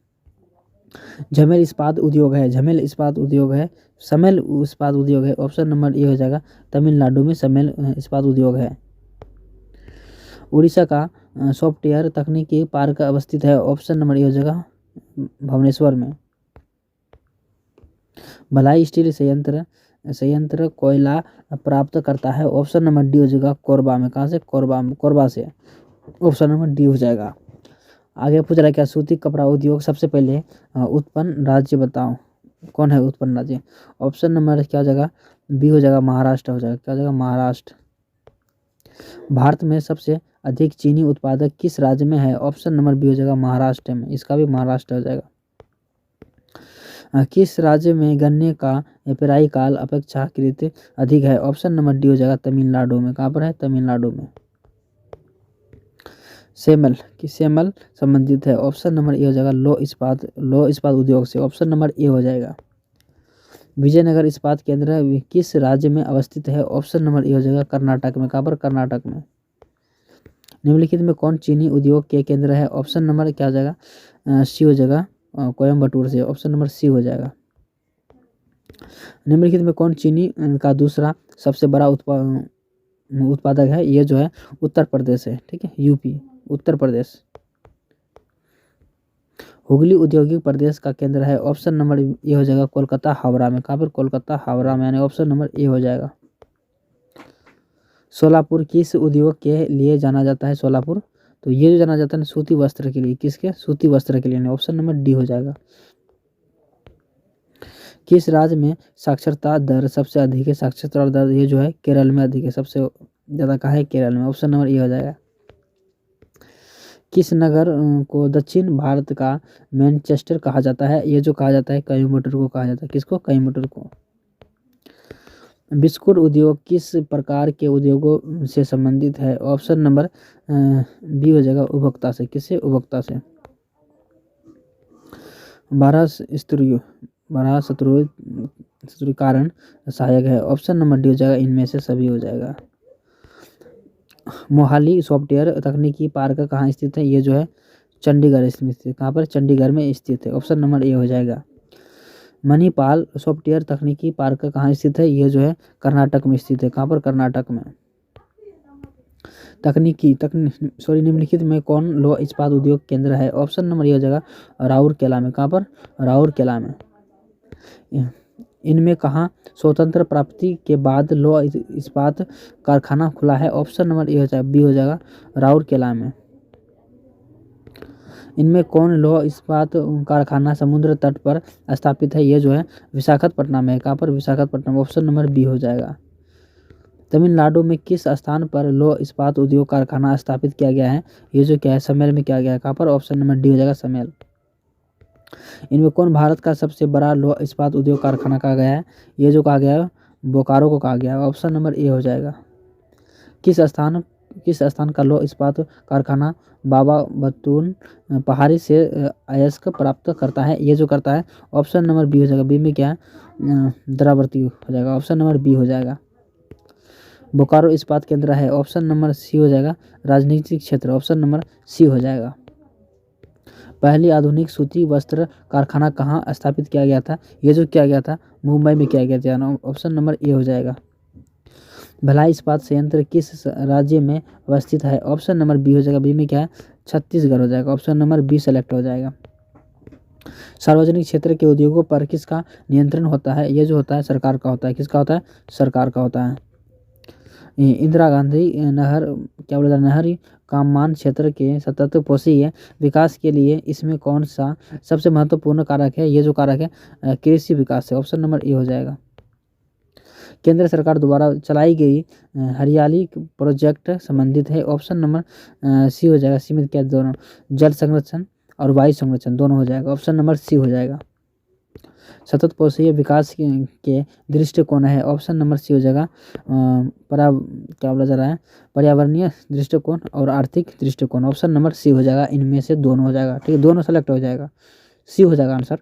झमेल इस्पात उद्योग है, झमेल इस्पात उद्योग है, समेल इस्पात उद्योग है, ऑप्शन नंबर ए हो जाएगा तमिलनाडु में समेल इस्पात उद्योग है। उड़ीसा का सॉफ्टवेयर तकनीकी पार्क अवस्थित है, ऑप्शन नंबर ए हो जाएगा भुवनेश्वर में। भलाई स्टील संयंत्र कोयला प्राप्त करता है, ऑप्शन नंबर डी हो जाएगा कोरबा में। कहाँ से? कोरबा से, ऑप्शन नंबर डी हो जाएगा। आगे पूछ रहा है क्या सूती कपड़ा उद्योग सबसे पहले उत्पन्न राज्य बताओ, कौन है उत्पन्न राज्य? ऑप्शन नंबर क्या हो जाएगा? बी हो जाएगा महाराष्ट्र हो जाएगा। क्या हो जाएगा? महाराष्ट्र। भारत में सबसे अधिक चीनी उत्पादक किस राज्य में है? ऑप्शन नंबर बी हो जाएगा महाराष्ट्र में, इसका भी महाराष्ट्र हो जाएगा। किस राज्य में गन्ने का पेराई काल अपेक्षाकृत अधिक है? ऑप्शन नंबर डी हो जाएगा तमिलनाडु में। कहाँ पर है? तमिलनाडु में। सेमल संबंधित है, ऑप्शन नंबर ए हो जाएगा लो इस्पात उद्योग से, ऑप्शन नंबर ए हो जाएगा। विजयनगर इस्पात केंद्र किस राज्य में अवस्थित है? ऑप्शन नंबर ए हो जाएगा कर्नाटक में। कहाँ पर? कर्नाटक में। निम्नलिखित में कौन चीनी उद्योग के केंद्र है? ऑप्शन नंबर क्या हो जाएगा? सी हो जाएगा कोयम्बटूर से, ऑप्शन नंबर सी हो जाएगा। निम्नलिखित में कौन चीनी का दूसरा सबसे बड़ा उत्पादक है? ये जो है उत्तर प्रदेश है, ठीक है, यूपी, उत्तर प्रदेश। हुगली औद्योगिक प्रदेश का केंद्र है, ऑप्शन नंबर ए हो जाएगा कोलकाता हावड़ा में। कहाँ पर? कोलकाता हावड़ा में, यानी ऑप्शन नंबर ए हो जाएगा। सोलापुर किस उद्योग के लिए जाना जाता है? सोलापुर, तो ये जो जाना जाता है सूती वस्त्र के लिए। किसके? सूती वस्त्र के लिए, ऑप्शन नंबर डी हो जाएगा। किस राज्य में साक्षरता दर सबसे अधिक है? साक्षरता दर ये जो है केरल में अधिक है, सबसे ज़्यादा कहाँ है? केरल में, ऑप्शन नंबर ए हो जाएगा। किस नगर को दक्षिण भारत का मैनचेस्टर कहा जाता है? ये जो कहा जाता है कोयम्बटूर को कहा जाता है। किसको? कोयम्बटूर को। बिस्कुट उद्योग किस प्रकार के उद्योगों से संबंधित है? ऑप्शन नंबर बी हो जाएगा उपभोक्ता से। किससे? उपभोक्ता से। 12 शत्रु कारण सहायक है, ऑप्शन नंबर डी हो जाएगा इनमें से सभी हो जाएगा। मोहाली सॉफ्टवेयर तकनीकी पार्क कहाँ स्थित है? ये जो है चंडीगढ़ स्थित है। कहाँ पर? चंडीगढ़ में स्थित है, ऑप्शन नंबर ए हो जाएगा। मणिपाल सॉफ्टवेयर तकनीकी पार्क कहाँ स्थित है? ये जो है कर्नाटक में स्थित है। कहाँ पर? कर्नाटक में। निम्नलिखित में कौन लोह इस्पात उद्योग केंद्र है? ऑप्शन नंबर ये हो जाएगा राउरकेला में। कहाँ पर? राउरकेला में। इनमें कहाँ स्वतंत्र प्राप्ति के बाद लोह इस्पात कारखाना खुला है? ऑप्शन नंबर ए हो जाएगा बी हो जाएगा राउरकेला में। इनमें कौन लोह इस्पात कारखाना समुद्र तट पर स्थापित है? ये जो है विशाखापट्टनम है। कहाँ पर? विशाखापट्टनम, ऑप्शन नंबर बी हो जाएगा। तमिलनाडु में किस स्थान पर लोह इस्पात उद्योग कारखाना स्थापित किया गया है? ये जो क्या है समेल में किया गया है। कहाँ पर? ऑप्शन नंबर डी हो जाएगा समेल। इनमें कौन भारत का सबसे बड़ा लोह इस्पात उद्योग कारखाना कहा गया है? ये जो कहा गया है बोकारो को कहा गया है, ऑप्शन नंबर ए हो जाएगा। किस स्थान का लोह इस्पात कारखाना बाबा बतून पहाड़ी से अयस्क प्राप्त करता है? ये जो करता है ऑप्शन नंबर बी हो जाएगा। बी में क्या है? द्रावती हो जाएगा, ऑप्शन नंबर बी हो जाएगा। बोकारो इस्पात केंद्र है, ऑप्शन नंबर सी हो जाएगा। राजनीतिक क्षेत्र, ऑप्शन नंबर सी हो जाएगा। पहली आधुनिक सूती वस्त्र कारखाना कहाँ स्थापित किया गया था? ये जो किया गया था मुंबई में किया गया था, ऑप्शन नंबर ए हो जाएगा। भिलाई इस्पात संयंत्र किस राज्य में अवस्थित है? ऑप्शन नंबर बी हो जाएगा। बी में क्या है? छत्तीसगढ़ हो जाएगा, ऑप्शन नंबर बी सेलेक्ट हो जाएगा। सार्वजनिक क्षेत्र के उद्योगों पर किसका नियंत्रण होता है? ये जो होता है सरकार का होता है। किसका होता है? सरकार का होता है। इंदिरा गांधी नहर काममान क्षेत्र के सतत पोषीय विकास के लिए इसमें कौन सा सबसे महत्वपूर्ण कारक है? ये जो कारक है कृषि विकास है, ऑप्शन नंबर ए हो जाएगा। केंद्र सरकार द्वारा चलाई गई हरियाली प्रोजेक्ट संबंधित है, ऑप्शन नंबर सी हो जाएगा। सी में क्या? दोनों, जल संरक्षण और वायु संरक्षण दोनों हो जाएगा, ऑप्शन नंबर सी हो जाएगा। सतत पोषीय विकास के दृष्टिकोण है, ऑप्शन नंबर सी हो जाएगा। क्या बोला जा रहा है? पर्यावरणीय दृष्टिकोण और आर्थिक दृष्टिकोण, ऑप्शन नंबर सी हो जाएगा। इनमें से दोनों हो जाएगा, ठीक है, दोनों सेलेक्ट हो जाएगा, सी हो जाएगा आंसर।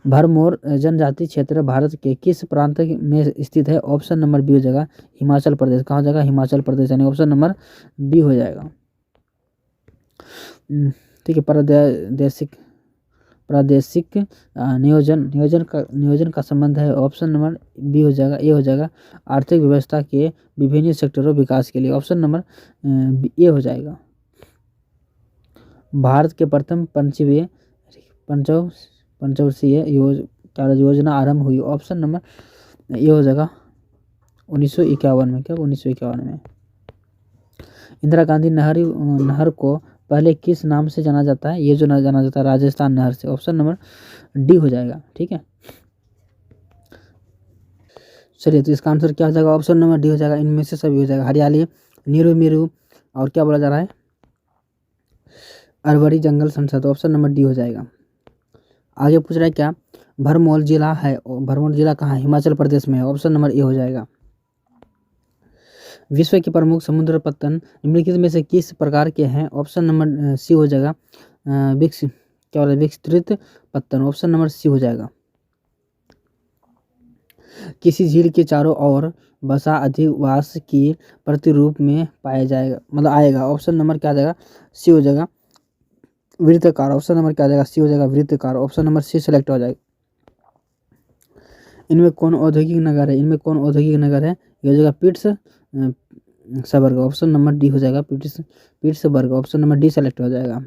भरमौर जनजाति क्षेत्र भारत के किस प्रांत में स्थित है? ऑप्शन नंबर बी हो जाएगा हिमाचल प्रदेश। कहाँ हो जाएगा? हिमाचल प्रदेश, यानी ऑप्शन नंबर बी हो जाएगा। ठीक है। प्रादेशिक नियोजन का संबंध है। ऑप्शन नंबर बी हो जाएगा, ए हो जाएगा। आर्थिक व्यवस्था के विभिन्न सेक्टरों विकास के लिए, ऑप्शन नंबर ए हो जाएगा। भारत के प्रथम पंचवर्षीय योजना आरंभ हुई, ऑप्शन नंबर ए हो जाएगा 1951 में। क्या 1951 में। इंदिरा गांधी नहर को पहले किस नाम से जाना जाता है, ये जो जाना जाता है राजस्थान नहर से, ऑप्शन नंबर डी हो जाएगा। ठीक है, चलिए तो इसका आंसर क्या हो जाएगा, ऑप्शन नंबर डी हो जाएगा। इनमें से सभी हो जाएगा। हरियाली, नीरू मीरू, और क्या बोला जा रहा है, अरवरी जंगल संसद, ऑप्शन नंबर डी हो जाएगा। आगे पूछ रहा है क्या, भरमौल जिला है, भरमौल जिला कहाँ है, हिमाचल प्रदेश में है, ऑप्शन नंबर ए हो जाएगा। विश्व के प्रमुख समुद्र पत्तन निम्नलिखित में से किस प्रकार के हैं, ऑप्शन नंबर सी हो जाएगा। विस्तृत पत्तन, ऑप्शन नंबर सी हो जाएगा। किसी झील के चारों ओर बसा अधिवास की प्रतिरूप में पाया जाएगा, मतलब आएगा, ऑप्शन नंबर क्या आ जाएगा, सी हो जाएगा। वृत्तकार, ऑप्शन नंबर क्या आ जाएगा, सी हो जाएगा वृत्तकार, ऑप्शन नंबर सी सेलेक्ट हो जाएगा। इनमें कौन औद्योगिक नगर है, ये हो जाएगा पिट्सबर्ग, ऑप्शन नंबर डी हो जाएगा। Pittsburgh, option number D select हो जाएगा।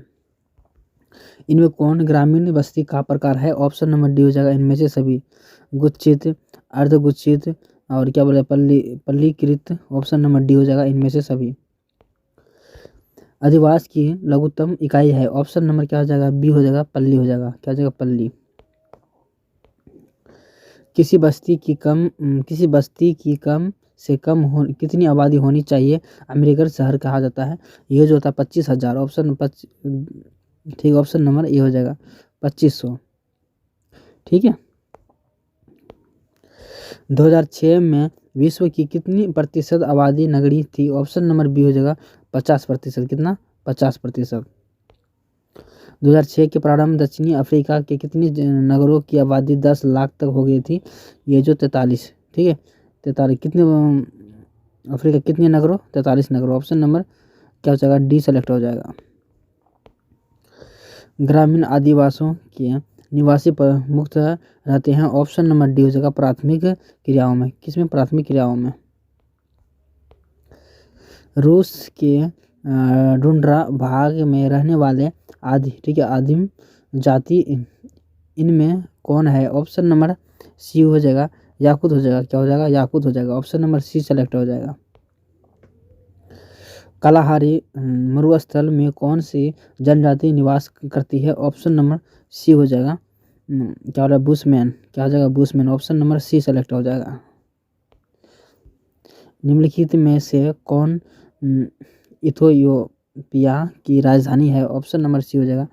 इनमें कौन ग्रामीण बस्ती का प्रकार है, ऑप्शन नंबर डी हो जाएगा। इनमें से सभी, गुच्छित, अर्धगुच्छित, और क्या बोले पल्लीकृत, ऑप्शन नंबर डी हो जाएगा। इनमें से सभी। अधिवास की लघुत्तम इकाई है, ऑप्शन नंबर क्या हो जाएगा, बी हो जाएगा, पल्ली हो जाएगा। क्या हो जाएगा, पल्ली। किसी बस्ती की कितनी आबादी होनी चाहिए अमेरिकन शहर कहा जाता है, ये जो होता है 25,000, ऑप्शन ठीक, ऑप्शन नंबर ए हो जाएगा 2500। ठीक है। 2006 में विश्व की कितनी प्रतिशत आबादी नगरीय थी, ऑप्शन नंबर बी हो जाएगा 50%। कितना, 50%। 2006 के प्रारंभ दक्षिणी अफ्रीका के कितनी नगरों की आबादी 10 लाख तक हो गई थी, ये जो 43। ठीक है, 43 कितने अफ्रीका कितने नगरों, 43 नगरों, ऑप्शन नंबर क्या हो जाएगा, डी सेलेक्ट हो जाएगा। ग्रामीण आदिवासियों के निवासी पर मुक्त रहते हैं, ऑप्शन नंबर डी हो जाएगा प्राथमिक क्रियाओं में। किसमें, प्राथमिक क्रियाओं में। रूस के टुंड्रा भाग में रहने वाले आदिम जाति इनमें कौन है, ऑप्शन नंबर सी हो जाएगा याकूत हो जाएगा। क्या हो जाएगा, याकूत हो जाएगा, ऑप्शन नंबर सी सेलेक्ट हो जाएगा। कालाहारी मरुस्थल में कौन सी जनजाति निवास करती है, ऑप्शन नंबर सी हो जाएगा। क्या हो रहा है, बुशमैन। क्या हो जाएगा, Bushman, option number C select हो जाएगा। निम्नलिखित में से कौन इथोपिया की राजधानी है, ऑप्शन नंबर सी हो जाएगा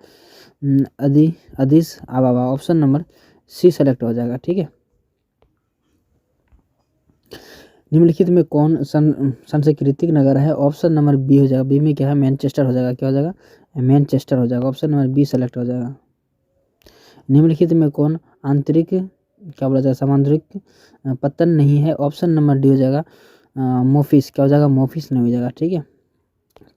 Addis Ababa, option number C select हो जाएगा। ठीक है। निम्नलिखित में कौन सांस्कृतिक नगर है, ऑप्शन नंबर बी हो जाएगा। बी में क्या है, मैनचेस्टर हो जाएगा। क्या हो जाएगा, मैनचेस्टर हो जाएगा, ऑप्शन नंबर बी सेलेक्ट हो जाएगा। निम्नलिखित में कौन आंतरिक क्या बोला जाएगा, सामुद्रिक पतन नहीं है, ऑप्शन नंबर डी हो जाएगा मोफिस। क्या हो जाएगा, मोफिस नहीं हो जाएगा। ठीक है,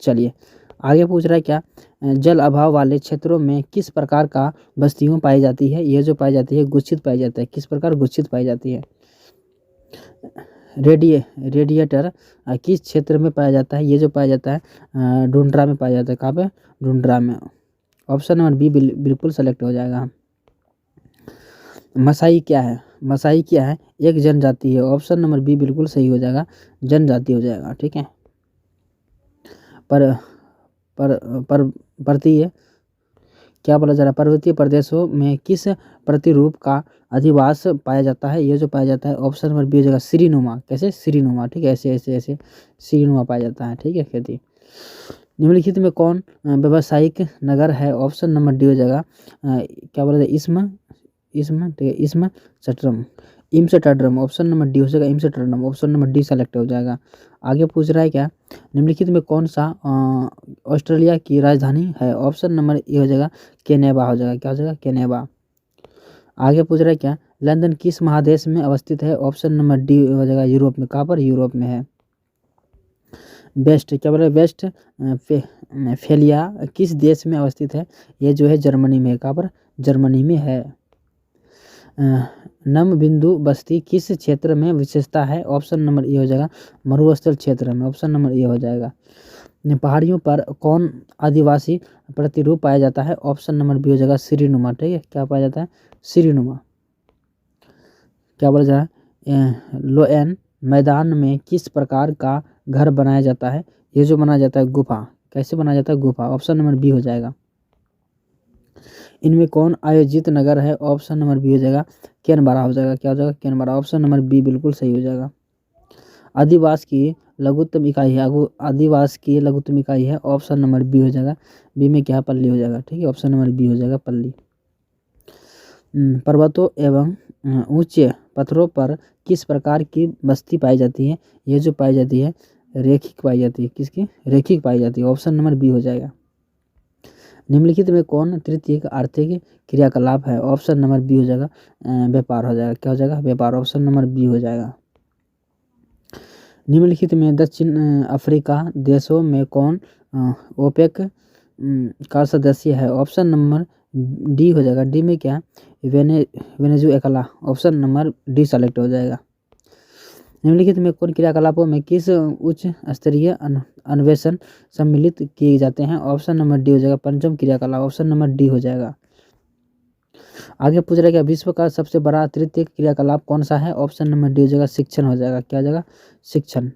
चलिए आगे पूछ रहा है क्या, जल अभाव वाले क्षेत्रों में किस प्रकार का बस्तियों पाई जाती है, ये जो पाई जाती है गुच्छित पाई जाता है। किस प्रकार गुच्छित पाई जाती है। रेडिएटर किस क्षेत्र में पाया जाता है, ये जो पाया जाता है ढूंढरा में पाया जाता है। कहाँ पे, ढूंढरा में, ऑप्शन नंबर बी बिल्कुल सेलेक्ट हो जाएगा। मसाई क्या है, मसाई क्या है, एक जनजाति है, ऑप्शन नंबर बी बिल्कुल सही हो जाएगा, जनजाति हो जाएगा। ठीक है। पर्वतीय क्या बोला जा रहा है, पर्वतीय प्रदेशों में किस प्रतिरूप का अधिवास पाया जाता है, ये जो पाया जाता है ऑप्शन नंबर बी हो जाएगा श्रीनुमा। कैसे, श्रीनुमा। ठीक है, ऐसे ऐसे ऐसे श्रीनुमा पाया जाता है। ठीक है, खेती। निम्नलिखित में कौन व्यावसायिक नगर है, ऑप्शन नंबर डी हो जाएगा क्या बोला जाए, इम्स्टर्डम, ऑप्शन नंबर डी हो जाएगा इम्स्टर्डम, ऑप्शन नंबर डी सेलेक्ट हो जाएगा। आगे पूछ रहा है क्या, निम्नलिखित में कौन सा ऑस्ट्रेलिया की राजधानी है, ऑप्शन नंबर ए हो जाएगा केनेबा हो जाएगा। क्या हो जाएगा, केनेबा। आगे पूछ रहा है क्या, लंदन किस महादेश में अवस्थित है, ऑप्शन नंबर डी हो जाएगा यूरोप में। कहाँ पर, यूरोप में है। वेस्ट क्या बोला वेस्ट फेलिया किस देश में अवस्थित है? ये जो है जर्मनी में, कहाँ पर? जर्मनी में है। नम बिंदु बस्ती किस क्षेत्र में विशेषता है? ऑप्शन नंबर ए हो जाएगा मरुस्थल क्षेत्र में, ऑप्शन नंबर ए हो जाएगा। पहाड़ियों पर कौन आदिवासी प्रतिरूप पाया जाता है? ऑप्शन नंबर बी हो जाएगा श्रीनुमा, ठीक है। क्या पाया जाता है? श्रीनुमा। क्या बोला जा रहा है? लोएन मैदान में किस प्रकार का घर बनाया जाता है? ये जो बनाया जाता है गुफा, कैसे बनाया जाता है? गुफा, ऑप्शन नंबर बी हो जाएगा। इनमें कौन आयोजित नगर है? ऑप्शन नंबर बी हो जाएगा कैनबरा हो जाएगा। क्या हो जाएगा? कैनबरा, ऑप्शन नंबर बी बिल्कुल सही हो जाएगा। आदिवास की लघुत्तम इकाई है, आदिवास की लघुत्तम इकाई है, ऑप्शन नंबर बी हो जाएगा। बी में क्या? पल्ली हो जाएगा, ठीक है। ऑप्शन नंबर बी हो जाएगा पल्ली। पर्वतों एवं ऊंचे पत्थरों पर किस प्रकार की बस्ती पाई जाती है? ये जो पाई जाती है रेखिक पाई जाती है। किसकी? रेखिक पाई जाती है, ऑप्शन नंबर बी हो जाएगा। निम्नलिखित में कौन तृतीयक आर्थिक क्रियाकलाप है? ऑप्शन नंबर बी हो जाएगा व्यापार हो जाएगा। क्या हो जाएगा? व्यापार, ऑप्शन नंबर बी हो जाएगा। निम्नलिखित में दक्षिण अफ्रीका देशों में कौन ओपेक का सदस्य है? ऑप्शन नंबर डी हो जाएगा। डी में क्या? Venezuela, option number D select हो जाएगा। निम्नलिखित में कौन क्रियाकलापों में किस उच्च स्तरीय अन्वेषण सम्मिलित किए जाते हैं? ऑप्शन नंबर डी हो जाएगा पंचम क्रियाकलाप, ऑप्शन नंबर डी हो जाएगा। आगे पूछ रहा है कि विश्व का सबसे बड़ा तृतीय क्रियाकलाप कौन सा है? ऑप्शन नंबर डी हो जाएगा शिक्षण हो जाएगा। क्या हो जाएगा? शिक्षण।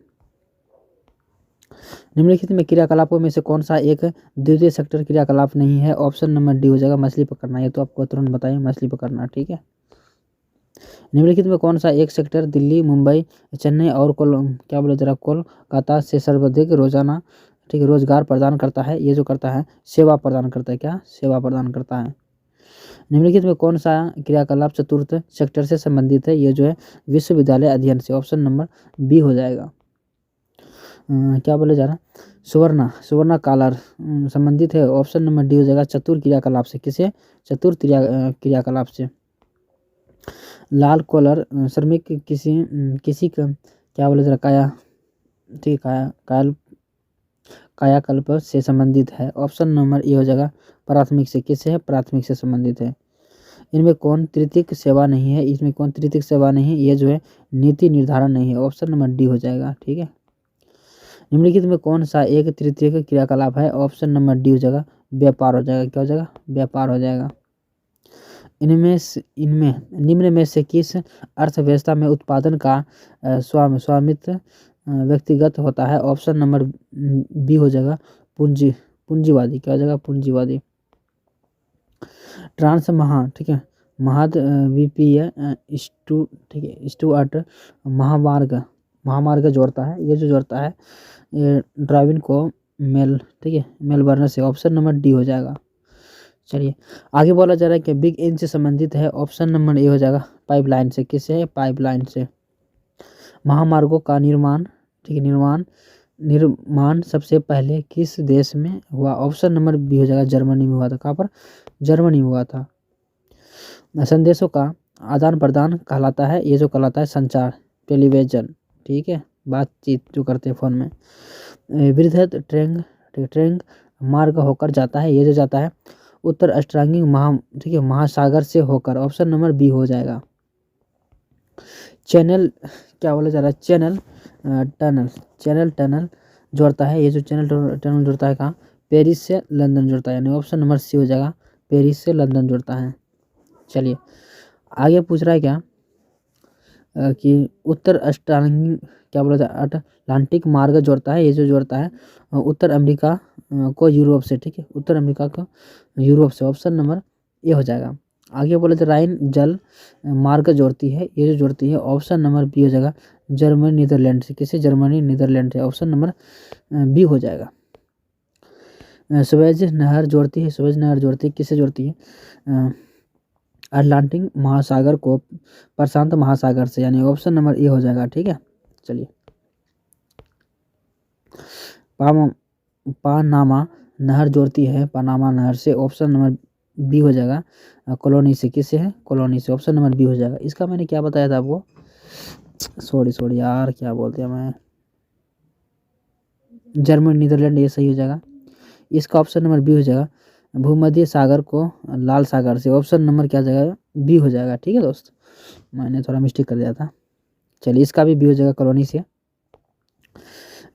निम्नलिखित में क्रियाकलापों में से कौन सा एक द्वितीय सेक्टर क्रियाकलाप नहीं है? ऑप्शन नंबर डी हो जाएगा मछली पकड़ना। ये तो आपको तुरंत बताइए, मछली पकड़ना, ठीक है। निम्नलिखित में कौन सा एक सेक्टर दिल्ली, मुंबई, चेन्नई और क्या बोले जरा कोलकाता से सर्वाधिक रोजाना, ठीक है, रोजगार प्रदान करता है? ये जो करता है सेवा प्रदान करता है। क्या? सेवा प्रदान करता है। निम्नलिखित में कौन सा क्रियाकलाप चतुर्थ सेक्टर से संबंधित है? ये जो है विश्वविद्यालय अध्ययन से, ऑप्शन नंबर बी हो जाएगा। क्या बोले जा रहा? सुवर्णा कालर संबंधित है, ऑप्शन नंबर डी हो जाएगा चतुर क्रियाकलाप से। किसे? चतुर क्रियाकलाप से। लाल कॉलर श्रमिक किसी का क्या बोले जरा काया, ठीक है, कायाकल्प से संबंधित है, ऑप्शन नंबर ए हो जाएगा प्राथमिक से। किससे है? प्राथमिक से संबंधित है। इनमें कौन तृतीयक सेवा नहीं है? इसमें कौन तृतीयक सेवा नहीं है? ये जो है नीति निर्धारण नहीं है, ऑप्शन नंबर डी हो जाएगा, ठीक है। निम्नलिखित में कौन सा एक तृतीयक क्रियाकलाप है? ऑप्शन नंबर डी हो जाएगा व्यापार हो जाएगा। क्या हो जाएगा? व्यापार हो जाएगा। इनमें निम्न में से किस अर्थव्यवस्था में उत्पादन का स्वामित्व व्यक्तिगत होता है? ऑप्शन नंबर बी हो जाएगा पूंजीवादी। क्या हो जाएगा? पूंजीवादी। ठीक है, महाद्वीपीय ठीक है स्टुअर्ट महामार्ग जोड़ता है। ये जो जोड़ता है ये ड्राइविंग को ठीक है मेलबर्न से, ऑप्शन नंबर डी हो जाएगा। चलिए आगे बोला जा रहा है कि बिग एन से संबंधित है, ऑप्शन नंबर ए हो जाएगा पाइपलाइन से। किससे है? पाइपलाइन से। महामार्गों का निर्माण, ठीक है, निर्माण सबसे पहले किस देश में हुआ? ऑप्शन नंबर बी हो जाएगा जर्मनी में हुआ था। कहाँ पर? जर्मनी में हुआ था। संदेशों का आदान प्रदान कहलाता है, ये जो कहलाता है संचार, टेलीविजन, ठीक है, बातचीत जो करते हैं फोन में। वृहद ट्रेंग मार्ग होकर जाता है, ये जो जाता है उत्तर अस्ट्रांगिक ठीक है महासागर से होकर, ऑप्शन नंबर बी हो जाएगा। चैनल क्या बोला जा रहा है? चैनल टनल जोड़ता है, ये जो चैनल टनल जोड़ता है कहाँ? पेरिस से लंदन जोड़ता है, यानी ऑप्शन नंबर सी हो जाएगा पेरिस से लंदन जोड़ता है। चलिए आगे पूछ रहा है क्या कि उत्तर अस्ट्रांगिक क्या बोला जाए अटलांटिक मार्ग जोड़ता है, ये जो जोड़ता है उत्तर अमेरिका को यूरोप से, ठीक है, उत्तर अमेरिका को यूरोप से, ऑप्शन नंबर ए हो जाएगा। आगे बोले तो राइन जल मार्ग जोड़ती है, ये जो जोड़ती है ऑप्शन नंबर बी हो जाएगा जर्मनी नीदरलैंड से। किसे? जर्मनी नीदरलैंड से, ऑप्शन नंबर बी हो जाएगा। स्वेज नहर जोड़ती है, स्वेज नहर जोड़ती है, किसे जोड़ती है? अटलांटिक महासागर को प्रशांत महासागर से, यानी ऑप्शन नंबर ए हो जाएगा, ठीक है। चलिए पानामा नहर जोड़ती है पनामा नहर से, ऑप्शन नंबर बी हो जाएगा कॉलोनी से। किससे है? कॉलोनी से, ऑप्शन नंबर बी हो जाएगा। इसका मैंने क्या बताया था आपको? सॉरी यार, क्या बोलते हैं मैं, जर्मनी, नीदरलैंड, ये सही हो जाएगा। इसका ऑप्शन नंबर बी हो जाएगा। भूमध्य सागर को लाल सागर से, ऑप्शन नंबर क्या हो जाएगा, बी हो जाएगा। ठीक है दोस्त, मैंने थोड़ा मिस्टेक कर दिया था। चलिए इसका भी बी हो जाएगा, कॉलोनी से।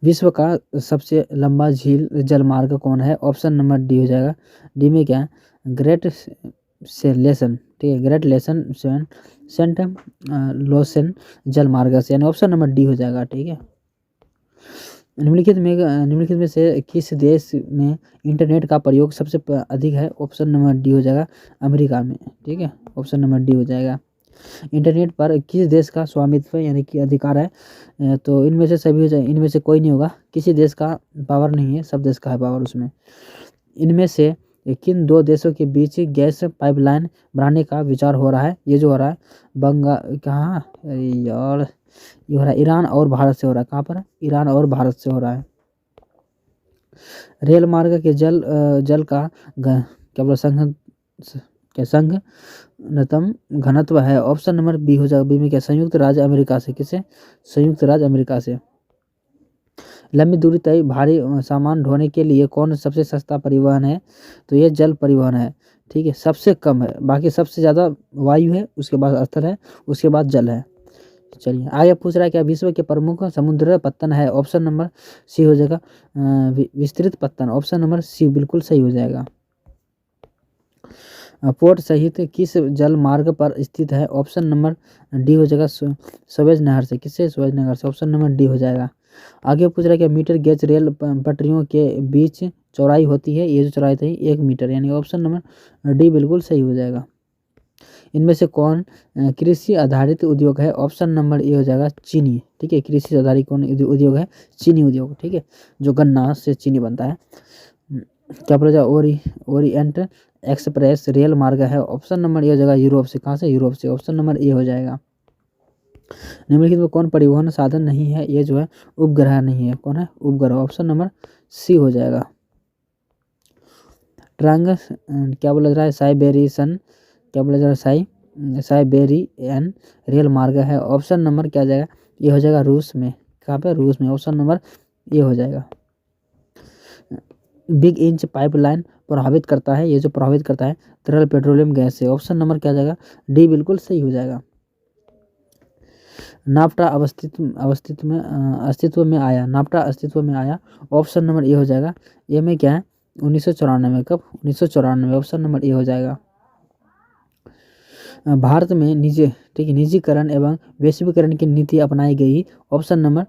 विश्व का सबसे लंबा झील जलमार्ग कौन है, ऑप्शन नंबर डी हो जाएगा। डी में क्या है, ग्रेट से लेसन, ठीक है, ग्रेट लेसन सेंट लोसेन जलमार्ग से, यानी ऑप्शन नंबर डी हो जाएगा। ठीक है, निम्नलिखित में से किस देश में इंटरनेट का प्रयोग सबसे अधिक है, ऑप्शन नंबर डी हो जाएगा, अमेरिका में। ठीक है, ऑप्शन नंबर डी हो जाएगा। इंटरनेट पर किस देश का स्वामित्व यानी कि अधिकार है, तो इनमें से सभी हो जाए, इनमें से कोई नहीं होगा, किसी देश का पावर नहीं है, सब देश का है पावर उसमें। इनमें से किन दो देशों के बीच गैस पाइपलाइन बनाने का विचार हो रहा है, ये जो हो रहा है कहाँ, अरे यार ये हो रहा है ईरान और भारत से हो रहा है। कहाँ पर है, ईरान और भारत से हो रहा है। रेल मार्ग के जल का क्या बोला संघनतम घनत्व है, ऑप्शन नंबर बी हो जाएगा। बी में क्या, संयुक्त राज्य अमेरिका से, किसे, संयुक्त राज्य अमेरिका से। लंबी दूरी तय भारी सामान ढोने के लिए कौन सबसे सस्ता परिवहन है, तो ये जल परिवहन है। ठीक है, सबसे कम है, बाकी सबसे ज़्यादा वायु है, उसके बाद स्थल है, उसके बाद जल है। चलिए आगे पूछ रहा है क्या विश्व के प्रमुख समुद्र पत्तन है, ऑप्शन नंबर सी हो जाएगा, विस्तृत पत्तन, ऑप्शन नंबर सी बिल्कुल सही हो जाएगा। पोर्ट सहित किस जल मार्ग पर स्थित है, ऑप्शन नंबर डी हो जाएगा, सुएज नहर से, किससे, सुएज नहर से, ऑप्शन नंबर डी हो जाएगा। आगे पूछ रहा है कि मीटर गेज रेल पटरियों के बीच चौड़ाई होती है, ये जो चौड़ाई थी 1 मीटर, यानी ऑप्शन नंबर डी बिल्कुल सही हो जाएगा। इनमें से कौन कृषि आधारित उद्योग है, ऑप्शन नंबर ए हो जाएगा, चीनी। ठीक है, कृषि आधारित कौन उद्योग है, चीनी उद्योग। ठीक है, जो गन्ना से चीनी बनता है। क्या बोला जाए, ओरिएंट एक्सप्रेस रेल मार्ग है, ऑप्शन नंबर ए हो जाएगा, यूरोप से। कहाँ से, यूरोप से, ऑप्शन नंबर ए हो जाएगा। निम्नलिखित में कौन परिवहन साधन नहीं है, ये जो है उपग्रह नहीं है, कौन है, उपग्रह, ऑप्शन नंबर सी हो जाएगा। ट्रंग क्या बोला जा रहा है, साइबेरियन, क्या बोला जा रहा है, साइबेरियन रेल मार्ग है, ऑप्शन नंबर क्या जाएगा, ये हो जाएगा रूस में। कहाँ पे, रूस में, ऑप्शन नंबर ये हो जाएगा। बिग इंच पाइपलाइन प्रभावित करता है, ये जो प्रभावित करता है तरल पेट्रोलियम गैस से, ऑप्शन नंबर क्या जाएगा, डी बिल्कुल सही हो जाएगा। नाफ्टा अस्तित्व में आया, नाफ्टा अस्तित्व में आया, ऑप्शन नंबर ए हो जाएगा। ए में क्या है, 1994, कब, 1994, ऑप्शन नंबर ए हो जाएगा। भारत में निजीकरण एवं वैश्वीकरण की नीति अपनाई गई, ऑप्शन नंबर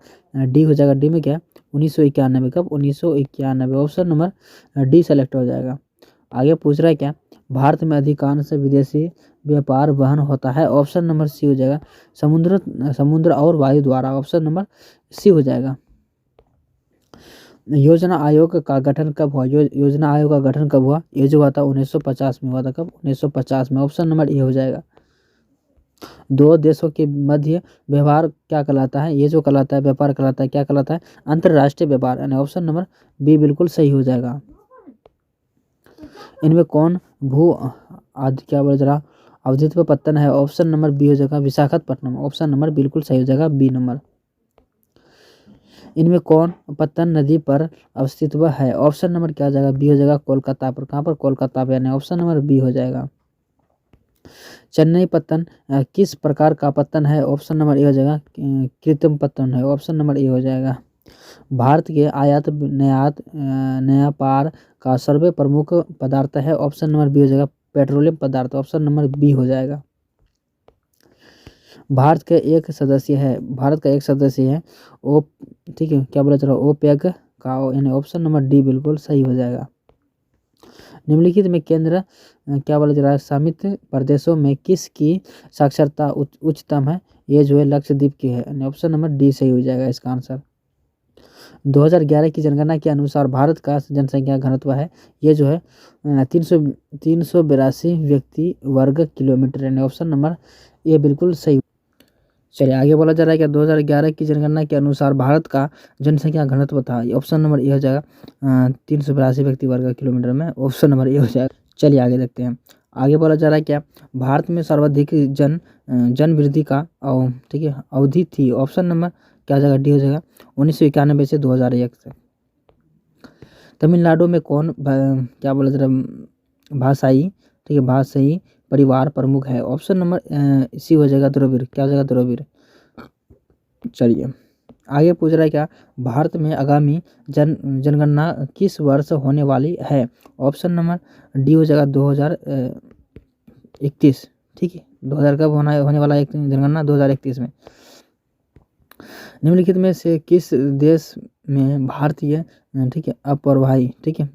डी हो जाएगा। डी में क्या, 1991, कब, 1991, ऑप्शन नंबर डी सेलेक्ट हो जाएगा। आगे पूछ रहा है क्या, भारत में अधिकांश विदेशी व्यापार वहन होता है, ऑप्शन नंबर सी हो जाएगा, समुद्र और वायु द्वारा, ऑप्शन नंबर सी हो जाएगा। योजना आयोग का गठन कब हुआ, योजना आयोग का गठन कब हुआ, ये जो हुआ था 1950 में हुआ था, कब, 1950 में, ऑप्शन नंबर ए हो जाएगा। दो देशों के मध्य व्यवहार क्या कहलाता है, ये जो कहलाता है व्यापार कहलाता है, क्या कहलाता है, अंतर्राष्ट्रीय व्यापार, यानी ऑप्शन नंबर बी बिल्कुल सही हो जाएगा। इनमें कौन भू आदि क्या बोला जरा अवधित्व पत्तन है, ऑप्शन नंबर बी हो जाएगा, विशाखापट्टनम, ऑप्शन नंबर बिल्कुल सही हो जाएगा, बी नंबर। इनमें कौन पत्तन नदी पर अस्तित्व है, ऑप्शन नंबर क्या हो जाएगा, बी हो जाएगा, कोलकाता पर। कहाँ पर, कोलकाता पर, यानी ऑप्शन नंबर बी हो जाएगा। चेन्नई पत्तन किस प्रकार का पत्तन है, ऑप्शन नंबर ए हो जाएगा, कृत्रिम पत्तन है, ऑप्शन नंबर ए हो जाएगा। भारत के आयात व्यापार का सर्वे प्रमुख पदार्थ है, ऑप्शन नंबर बी हो जाएगा, पेट्रोलियम पदार्थ, ऑप्शन नंबर बी हो जाएगा। भारत का एक सदस्य है ओ, ठीक है, क्या बोला चलो, ओपेक का, यानी ऑप्शन नंबर डी बिल्कुल सही हो जाएगा। निम्नलिखित में केंद्र क्या बोला जा रहा है, समित प्रदेशों में किसकी साक्षरता उच्चतम है, ये जो है लक्षद्वीप की है, यानी ऑप्शन नंबर डी सही हो जाएगा इसका आंसर। 2011 की जनगणना के अनुसार भारत का जनसंख्या घनत्व है, ये जो है 382 व्यक्ति वर्ग किलोमीटर, यानी ऑप्शन नंबर ये बिल्कुल सही। चलिए आगे बोला जा रहा है कि 2011 की जनगणना के अनुसार भारत का जनसंख्या घनत्व था, ऑप्शन नंबर ए हो जाएगा, 382 व्यक्ति वर्ग किलोमीटर में, ऑप्शन नंबर ए हो जाएगा। चलिए आगे देखते हैं। आगे बोला जा रहा है क्या, भारत में सर्वाधिक जन वृद्धि का ठीक है अवधि थी, ऑप्शन नंबर क्या हो जाएगा, डी हो जाएगा, 1991 से 2001 से। तमिलनाडु में कौन क्या बोला जरा भाषाई, ठीक है, भाषाई परिवार प्रमुख है? ऑप्शन नंबर सी हो जाएगा द्रविड़। क्या हो जाएगा? द्रविड़। चलिए आगे पूछ रहा है क्या, भारत में आगामी जनगणना किस वर्ष होने वाली है? ऑप्शन नंबर डी हो जाएगा 2031। ठीक है, 2000 कब होने वाला है जनगणना? 2031 में। निम्नलिखित में से किस देश में भारतीय, ठीक है, अप्रवासी, ठीक है,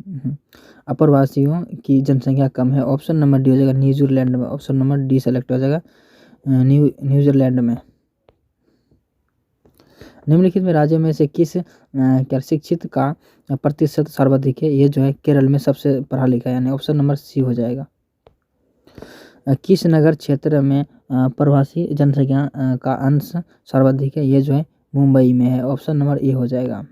अप्रवासियों की जनसंख्या कम है? ऑप्शन नंबर डी हो जाएगा न्यूजीलैंड में। ऑप्शन नंबर डी सेलेक्ट हो जाएगा न्यूजीलैंड में। निम्नलिखित में राज्यों में से किस क्या शिक्षित का प्रतिशत सर्वाधिक है? ये जो है केरल में सबसे पढ़ा लिखा है, यानी ऑप्शन नंबर सी हो जाएगा। किस नगर क्षेत्र में प्रवासी जनसंख्या का अंश सर्वाधिक है? ये जो है मुंबई में है। ऑप्शन नंबर ए हो जाएगा।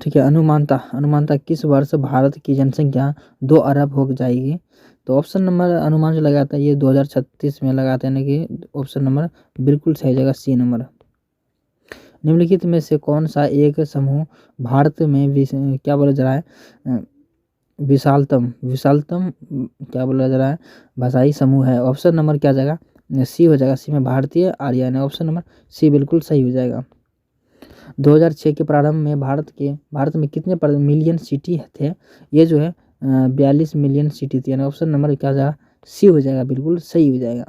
ठीक है, अनुमानता किस वर्ष भारत की जनसंख्या 2 अरब हो जाएगी? तो ऑप्शन नंबर अनुमान जो लगाता है ये 2036 में लगाते हैं, यानी कि ऑप्शन नंबर बिल्कुल सही जगह सी नंबर। निम्नलिखित में से कौन सा एक समूह भारत में क्या बोला जा रहा है विशालतम क्या बोला जा रहा है भाषाई समूह है? ऑप्शन नंबर क्या जाएगा? सी हो जाएगा। सी में भारतीय आर्य, यानी ऑप्शन नंबर सी बिल्कुल सही हो जाएगा। 2006 के प्रारंभ में भारत में कितने मिलियन सिटी थे? ये जो है 42 मिलियन सिटी थी, यानी ऑप्शन नंबर क्या जाएगा? सी हो जाएगा, बिल्कुल सही हो जाएगा।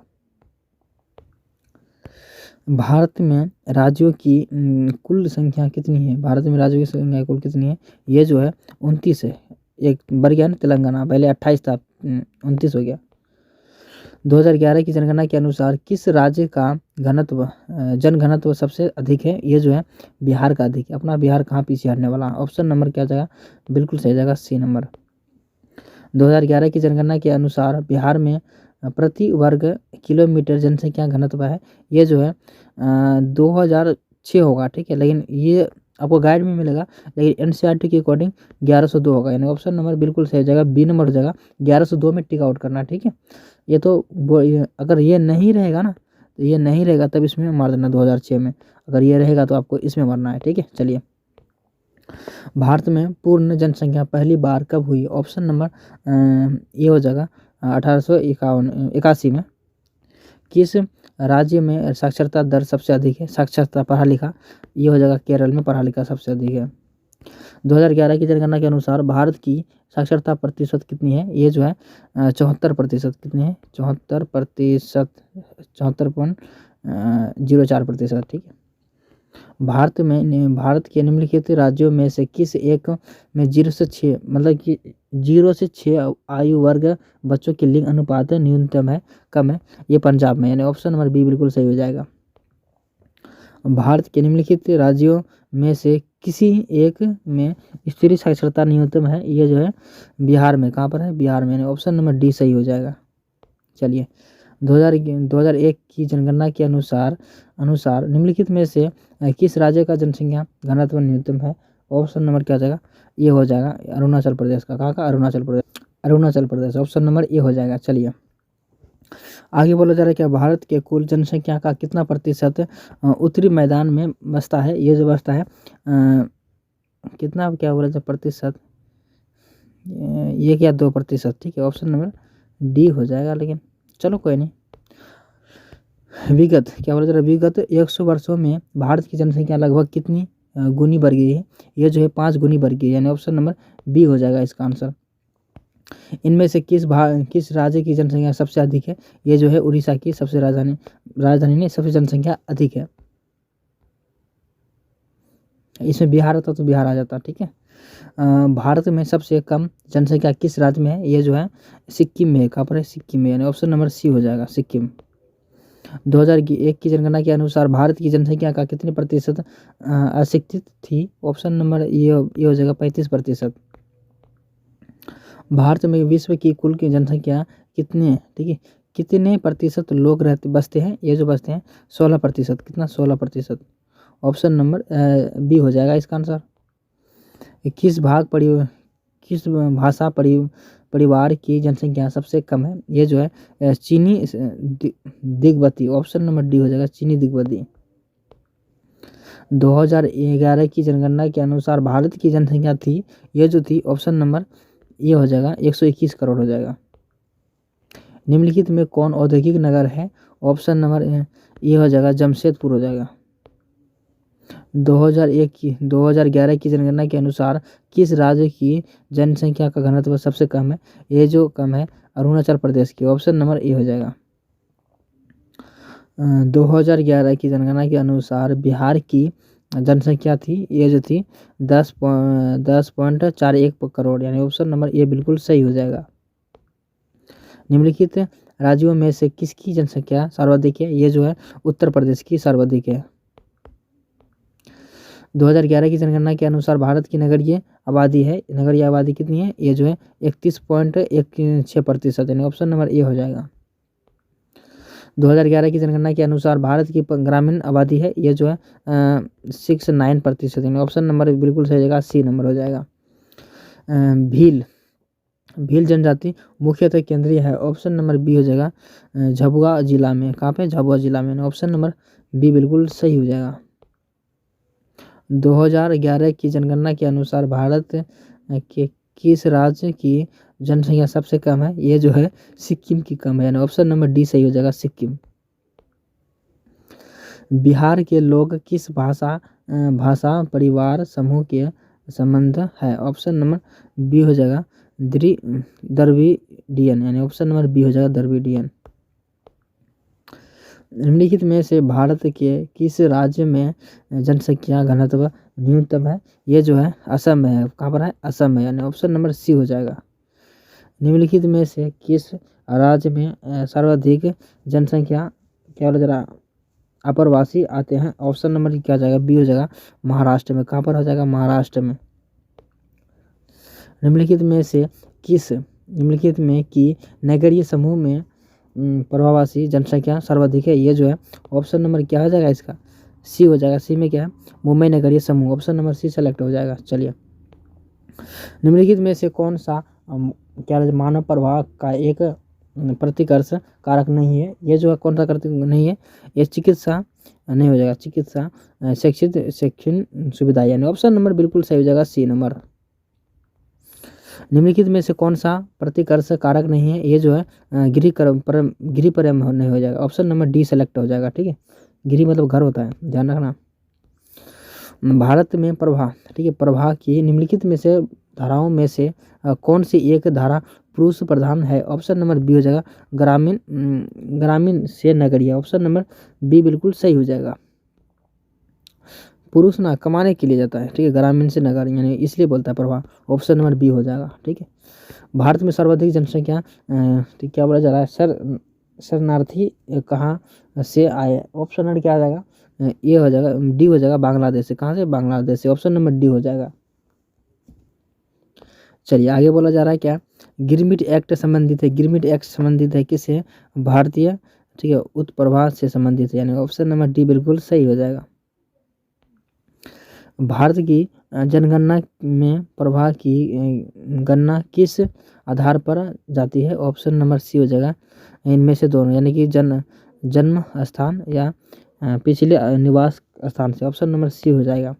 भारत में राज्यों की कुल संख्या कितनी है? भारत में राज्यों की संख्या कुल कितनी है? ये जो है 29 है। एक बढ़ गया ना तेलंगाना, पहले 28 था, 29 हो गया। 2011 की जनगणना के अनुसार किस राज्य का जनघनत्व सबसे अधिक है? ये जो है बिहार का अधिक है। अपना बिहार कहाँ पीछे हटने वाला? ऑप्शन नंबर क्या जाएगा? बिल्कुल सही जाएगा सी नंबर। 2011 की जनगणना के अनुसार बिहार में प्रति वर्ग किलोमीटर जनसंख्या घनत्व है। ये जो है 2006 होगा, ठीक है, लेकिन ये आपको गाइड में मिलेगा, लेकिन एनसीईआरटी के अकॉर्डिंग 1102 होगा, यानी ऑप्शन नंबर बिल्कुल सही जगह बी नंबर हो जाएगा। 1102 में टिक आउट करना, ठीक है। ये तो अगर ये नहीं रहेगा ना, तो ये नहीं रहेगा तब इसमें मार देना 2006 में, अगर ये रहेगा तो आपको इसमें मारना है, ठीक है। चलिए, भारत में पूर्ण जनसंख्या पहली बार कब हुई? ऑप्शन नंबर ये हो जाएगा 1881 में। किस राज्य में साक्षरता दर सबसे अधिक है? साक्षरता पढ़ा लिखा, ये हो जाएगा केरल में पढ़ा लिखा सबसे अधिक है। 2011 की जनगणना के अनुसार भारत की साक्षरता प्रतिशत कितनी है? ये जो है 74%। कितनी है? 74%, 74.04%, ठीक है। भारत के निम्नलिखित राज्यों में से किस एक में 0 से 6 मतलब कि 0 से 6 आयु वर्ग बच्चों की लिंग अनुपात न्यूनतम है, कम है? ये पंजाब में, यानी ऑप्शन नंबर बी बिल्कुल सही हो जाएगा। भारत के निम्नलिखित राज्यों में से किसी एक में स्त्री साक्षरता न्यूनतम है? ये जो है बिहार में। कहाँ पर है? बिहार में, यानी ऑप्शन नंबर डी सही हो जाएगा। चलिए, 2001 की जनगणना के अनुसार निम्नलिखित में से किस राज्य का जनसंख्या घनत्व न्यूनतम है? ऑप्शन नंबर क्या जाएगा? ये हो जाएगा अरुणाचल प्रदेश का। कहाँ का? Arunachal Pradesh, option number A हो जाएगा। चलिए, आगे बोला जा रहा है क्या, भारत के कुल जनसंख्या का कितना प्रतिशत उत्तरी मैदान में बसता है? ये जो बसता है कितना, क्या बोला जाए प्रतिशत, ये क्या 2%, ठीक है, ऑप्शन नंबर डी हो जाएगा, लेकिन चलो कोई नहीं। विगत क्या बोला जा रहा है, विगत 100 वर्षों में भारत की जनसंख्या लगभग कितनी गुनी बढ़ गई है? ये जो है 5 गुनी बढ़ गई है, यानी ऑप्शन नंबर बी हो जाएगा इसका आंसर। इनमें से किस राज्य की जनसंख्या सबसे अधिक है? ये जो है उड़ीसा की सबसे राजधानी में सबसे जनसंख्या अधिक है। इसमें बिहार होता तो बिहार आ जाता, ठीक है। भारत में सबसे कम जनसंख्या किस राज्य में है? ये जो है सिक्किम में है। कहाँ पर है? सिक्किम में, यानी ऑप्शन नंबर सी हो जाएगा, सिक्किम। 2001 की जनगणना के अनुसार भारत की जनसंख्या का कितने प्रतिशत अशिक्षित थी? ऑप्शन नंबर ये हो जाएगा 35%। भारत में विश्व की कुल की जनसंख्या कितने, ठीक है, कितने प्रतिशत लोग बसते हैं? ये जो बसते हैं 16%। कितना? 16%, ऑप्शन नंबर बी हो जाएगा इसका आंसर। किस भाषा परिवार की जनसंख्या सबसे कम है? ये जो है चीनी दिग्बती, ऑप्शन नंबर डी हो जाएगा, चीनी दिग्बती। 2011 की जनगणना के अनुसार भारत की जनसंख्या थी, ये जो थी ऑप्शन नंबर ये हो जाएगा 121 करोड़ हो जाएगा। निम्नलिखित में कौन औद्योगिक नगर है? ऑप्शन नंबर ये हो जाएगा जमशेदपुर हो जाएगा। 2011 की जनगणना के अनुसार किस राज्य की जनसंख्या का घनत्व सबसे कम है? ये जो कम है अरुणाचल प्रदेश की। ऑप्शन नंबर ए हो जाएगा। 2011 की जनगणना के अनुसार बिहार की जनसंख्या थी, ये जो थी 10.41 करोड़, यानी ऑप्शन नंबर ए बिल्कुल सही हो जाएगा। निम्नलिखित राज्यों में से किसकी जनसंख्या सर्वाधिक है? ये जो है उत्तर प्रदेश की सर्वाधिक है। 2011 की जनगणना के अनुसार भारत की नगरीय आबादी कितनी है? ये जो है 31.16%, यानी ऑप्शन नंबर ए हो जाएगा। 2011 की जनगणना के अनुसार भारत की ग्रामीण आबादी है, ये जो है 69%, यानी ऑप्शन नंबर बिल्कुल सही जगह सी नंबर हो जाएगा। भील जनजाति मुख्यतः केंद्रीय है, ऑप्शन नंबर बी हो जाएगा झाबुआ जिला में। कहाँ पे? झाबुआ जिला में, ऑप्शन नंबर बी बिल्कुल सही हो जाएगा। 2011 की जनगणना के अनुसार भारत के किस राज्य की जनसंख्या सबसे कम है? ये जो है सिक्किम की कम है, यानी ऑप्शन नंबर डी सही हो जाएगा सिक्किम। बिहार के लोग किस भाषा परिवार समूह के संबंध है? ऑप्शन नंबर बी हो जाएगा द्रविडियन, यानी ऑप्शन नंबर बी हो जाएगा द्रविडियन। निम्नलिखित में से भारत के किस राज्य में जनसंख्या घनत्व न्यूनतम है? ये जो है असम में है। कहाँ पर है? असम में, यानी ऑप्शन नंबर सी हो जाएगा। निम्नलिखित में से किस राज्य में सर्वाधिक जनसंख्या क्या बोला जरा अप्रवासी आते हैं? ऑप्शन नंबर क्या हो जाएगा? बी हो जाएगा महाराष्ट्र में। कहाँ पर हो जाएगा? महाराष्ट्र में। निम्नलिखित में की नगरीय समूह में प्रवासी जनसंख्या सर्वाधिक है? ये जो है ऑप्शन नंबर क्या हो जाएगा इसका? सी हो जाएगा। सी में क्या है? मुंबई नगरीय समूह, ऑप्शन नंबर सी सेलेक्ट हो जाएगा। चलिए, निम्नलिखित में से कौन सा क्या मानव प्रवाह का एक प्रतिकर्ष कारक नहीं है? ये जो है कौन सा कारक नहीं है? ये चिकित्सा नहीं हो जाएगा, चिकित्सा शैक्षिक सुविधा, यानी ऑप्शन नंबर बिल्कुल सही हो जाएगा सी नंबर। निम्नलिखित में से कौन सा प्रतिकर्ष कारक नहीं है? ये जो है गृह पर नहीं हो जाएगा, ऑप्शन नंबर डी सेलेक्ट हो जाएगा। ठीक है, गृह मतलब घर होता है, ध्यान रखना। भारत में प्रवाह, ठीक है, प्रवाह की निम्नलिखित में से धाराओं में से कौन सी एक धारा पुरुष प्रधान है? ऑप्शन नंबर बी हो जाएगा ग्रामीण से नगरीय, ऑप्शन नंबर बी बिल्कुल सही हो जाएगा। पुरुष ना कमाने के लिए जाता है, ठीक है, ग्रामीण से नगर, यानी इसलिए बोलता है प्रवाह, ऑप्शन नंबर बी हो जाएगा। ठीक है, भारत में सर्वाधिक जनसंख्या ठीक क्या बोला जा रहा है? शरणार्थी कहाँ से आए? ऑप्शन नंबर क्या आ जाएगा? ये हो जाएगा डी हो जाएगा बांग्लादेश से। कहाँ से? बांग्लादेश से, ऑप्शन नंबर डी हो जाएगा। चलिए, आगे बोला जा रहा है क्या? गिरमिट एक्ट संबंधित है। गिरमिट एक्ट संबंधित है किससे? भारतीय, ठीक है, उत्प्रवाह से संबंधित है, यानी ऑप्शन नंबर डी बिल्कुल सही हो जाएगा। भारत की जनगणना में प्रवाह की गणना किस आधार पर जाती है? ऑप्शन नंबर सी हो जाएगा इनमें से दोनों, यानी कि जन्म स्थान या पिछले निवास स्थान से, ऑप्शन नंबर सी हो जाएगा।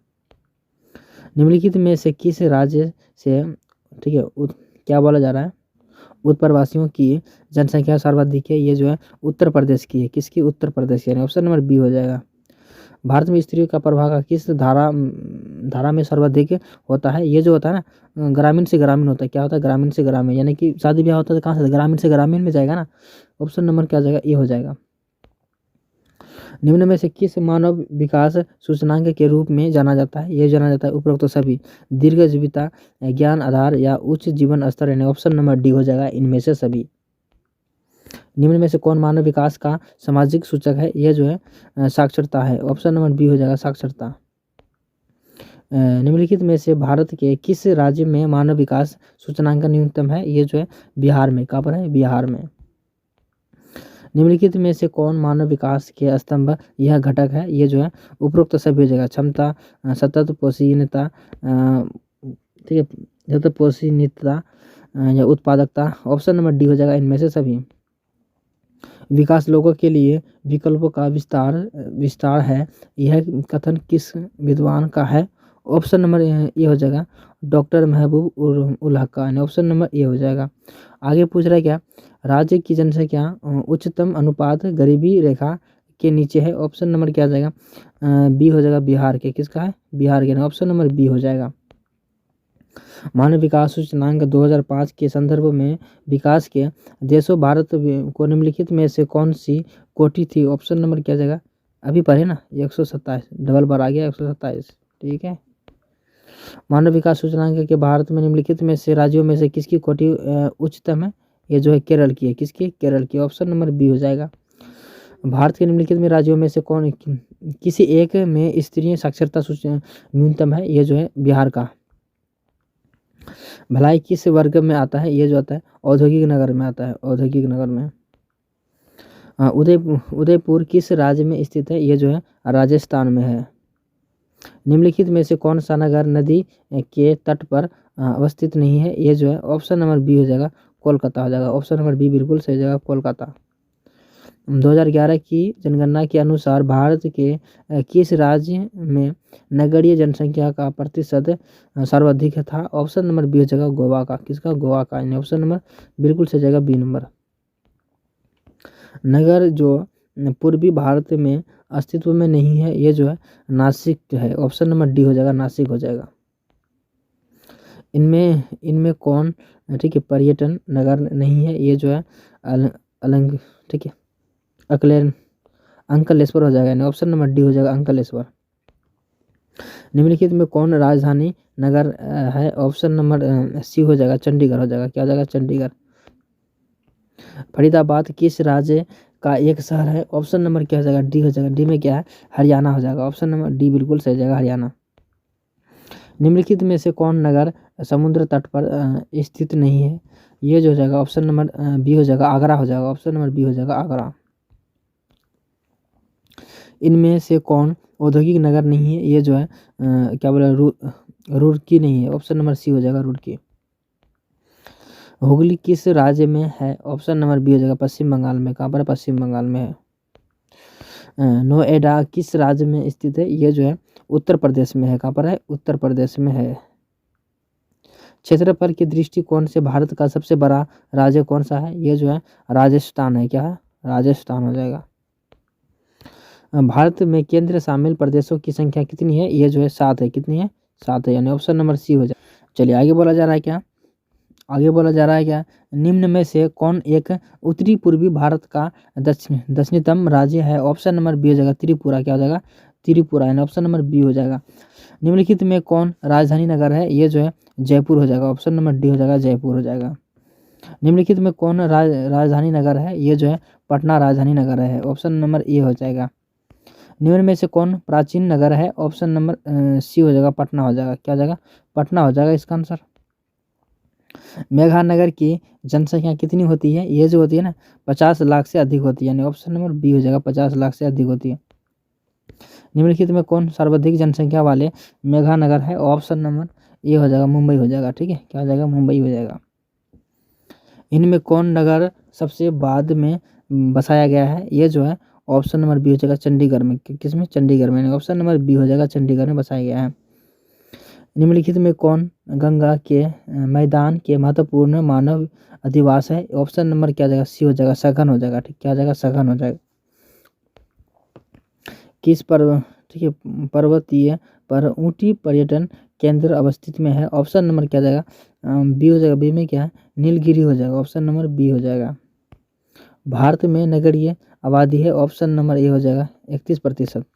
निम्नलिखित में से किस राज्य से, ठीक है, क्या बोला जा रहा है? उत्प्रवासियों की जनसंख्या सर्वाधिक है? ये जो है उत्तर प्रदेश की है। किसकी? उत्तर प्रदेश की, यानी ऑप्शन नंबर बी हो जाएगा। भारत में स्त्रियों का प्रभाव का किस धारा में सर्वाधिक होता है? ये जो होता है ना ग्रामीण से ग्रामीण होता है। क्या होता है? ग्रामीण से ग्रामीण, यानी कि शादी ब्याह होता है तो कहाँ से? ग्रामीण से ग्रामीण में जाएगा ना, ऑप्शन नंबर क्या जाएगा? ये हो जाएगा। निम्न में से किस मानव विकास सूचकांक के रूप में जाना जाता है? ये जाना जाता है उपरोक्त सभी दीर्घ जीविता, ज्ञान आधार या उच्च जीवन स्तर, यानी ऑप्शन नंबर डी हो जाएगा इनमें से सभी। निम्न में से कौन मानव विकास का सामाजिक सूचक है? यह जो है साक्षरता है, ऑप्शन नंबर बी हो जाएगा साक्षरता। निम्नलिखित में से भारत के किस राज्य में मानव विकास सूचकांक न्यूनतम है? ये जो है बिहार में। कहाँ पर है? बिहार में। निम्नलिखित में से कौन मानव विकास के स्तंभ यह घटक है? ये जो है उपरोक्त सभी हो जाएगा। क्षमता, सतत पोषणीयता, ठीक है, सतत पोषणीयता या उत्पादकता, ऑप्शन नंबर डी हो जाएगा इनमें से सभी। विकास लोगों के लिए विकल्पों का विस्तार है, यह कथन किस विद्वान का है? ऑप्शन नंबर ए हो जाएगा डॉक्टर महबूब उल हक का, यानी ऑप्शन नंबर ए हो जाएगा। आगे पूछ रहा है क्या, राज्य की जनसंख्या उच्चतम अनुपात गरीबी रेखा के नीचे है, ऑप्शन नंबर क्या आ जाएगा? बी हो जाएगा बिहार के। किसका है? बिहार के, ऑप्शन नंबर बी हो जाएगा। मानव विकास सूचकांक 2005 के संदर्भ में विकास के देशों भारत को निम्नलिखित में से कौन सी कोटि थी? ऑप्शन नंबर क्या जाएगा? अभी पढ़े ना, 127 डबल बार आ गया 127। ठीक है, मानव विकास सूचकांक के भारत में निम्नलिखित में से राज्यों में से किसकी कोटि उच्चतम है? ये जो है केरल की है। किसकी? केरल की, ऑप्शन नंबर बी हो जाएगा। भारत के निम्नलिखित में राज्यों में से कौन किसी एक में स्तरीय साक्षरता सूचकांक न्यूनतम है? ये जो है बिहार का। भलाई किस वर्ग में आता है? ये जो आता है औद्योगिक नगर में आता है, औद्योगिक नगर में। उदयपुर किस राज्य में स्थित है? ये जो है राजस्थान में है। निम्नलिखित में से कौन सा नगर नदी के तट पर अवस्थित नहीं है? ये जो है ऑप्शन नंबर बी हो जाएगा, कोलकाता हो जाएगा। ऑप्शन नंबर बी बिल्कुल सही जाएगा, कोलकाता। 2011 की जनगणना के अनुसार भारत के किस राज्य में नगरीय जनसंख्या का प्रतिशत सर्वाधिक था? ऑप्शन नंबर बी हो जाएगा गोवा का। किसका? गोवा का, यानी ऑप्शन नंबर बिल्कुल सही जाएगा बी नंबर। नगर जो पूर्वी भारत में अस्तित्व में नहीं है, ये जो है नासिक है, ऑप्शन नंबर डी हो जाएगा, नासिक हो जाएगा। इनमें कौन, ठीक है, पर्यटन नगर नहीं है? ये जो है अलंग, ठीक है, अंकलेश्वर हो जाएगा, ऑप्शन नंबर डी हो जाएगा, अंकलेश्वर। निम्नलिखित में कौन राजधानी नगर है? ऑप्शन नंबर सी हो जाएगा, चंडीगढ़ हो जाएगा। क्या हो जाएगा? चंडीगढ़। फरीदाबाद किस राज्य का एक शहर है? ऑप्शन नंबर क्या हो जाएगा? डी हो जाएगा। डी में क्या है? हरियाणा हो जाएगा, ऑप्शन नंबर डी बिल्कुल सही जाएगा, हरियाणा। निम्नलिखित में से कौन नगर समुद्र तट पर स्थित नहीं है? ये जो हो जाएगा ऑप्शन नंबर बी हो जाएगा, आगरा हो जाएगा, ऑप्शन नंबर बी हो जाएगा, आगरा। इनमें से कौन औद्योगिक नगर नहीं है? ये जो है क्या बोला, रुड़की नहीं है, ऑप्शन नंबर सी हो जाएगा, रुड़की। हुगली किस राज्य में है? ऑप्शन नंबर बी हो जाएगा, पश्चिम बंगाल में। कहाँ पर? पश्चिम बंगाल में है। नोएडा किस राज्य में स्थित है? ये जो है उत्तर प्रदेश में है। कहाँ पर है? उत्तर प्रदेश में है। क्षेत्रफल की दृष्टिकोण से भारत का सबसे बड़ा राज्य कौन सा है? ये जो है राजस्थान है। क्या है? राजस्थान हो जाएगा। भारत में केंद्र शामिल प्रदेशों की संख्या कितनी है? ये जो है 7 है। कितनी है? 7 है, यानी ऑप्शन नंबर सी हो जाए। चलिए आगे बोला जा रहा है क्या, आगे बोला जा रहा है क्या, निम्न में से कौन एक उत्तरी पूर्वी भारत का दक्षिणतम राज्य है? ऑप्शन नंबर बी हो जाएगा, त्रिपुरा। क्या हो जाएगा? त्रिपुरा, यानी ऑप्शन नंबर बी हो जाएगा। निम्नलिखित में कौन राजधानी नगर है? ये जो है जयपुर हो जाएगा, ऑप्शन नंबर डी हो जाएगा, जयपुर हो जाएगा। निम्नलिखित में कौन राजधानी नगर है? ये जो है पटना राजधानी नगर है, ऑप्शन नंबर ए हो जाएगा। निम्न में से कौन प्राचीन नगर है? ऑप्शन नंबर सी हो जाएगा, पटना हो जाएगा। क्या हो जाएगा? पटना हो जाएगा इसका आंसर। मेघानगर की जनसंख्या कितनी होती है? ये जो होती है ना 50 लाख से अधिक होती है, यानी ऑप्शन नंबर बी हो जाएगा, 50 लाख से अधिक होती है। निम्नलिखित में कौन सर्वाधिक जनसंख्या वाले मेघानगर है? ऑप्शन नंबर ए हो जाएगा, मुंबई हो जाएगा। ठीक है, क्या हो जाएगा? मुंबई हो जाएगा। इनमें कौन नगर सबसे बाद में बसाया गया है? ये जो है ऑप्शन नंबर बी हो जाएगा, चंडीगढ़ में। किसमें? चंडीगढ़ में, ऑप्शन नंबर बी हो जाएगा, चंडीगढ़ में बसाया गया है। निम्नलिखित में कौन गंगा के मैदान के महत्वपूर्ण मानव अधिवास है? ऑप्शन नंबर क्या हो जाएगा? सी हो जाएगा, सघन हो जाएगा। ठीक, क्या हो जाएगा? सघन हो जाएगा। किस ठीक है, पर्वतीय पर ऊटी पर्यटन केंद्र अवस्थित में है? ऑप्शन नंबर क्या जाएगा? बी हो जाएगा। बी में क्या है? नीलगिरी हो जाएगा, ऑप्शन नंबर बी हो जाएगा। भारत में नगरीय आबादी है? ऑप्शन नंबर ए हो जाएगा, 31%।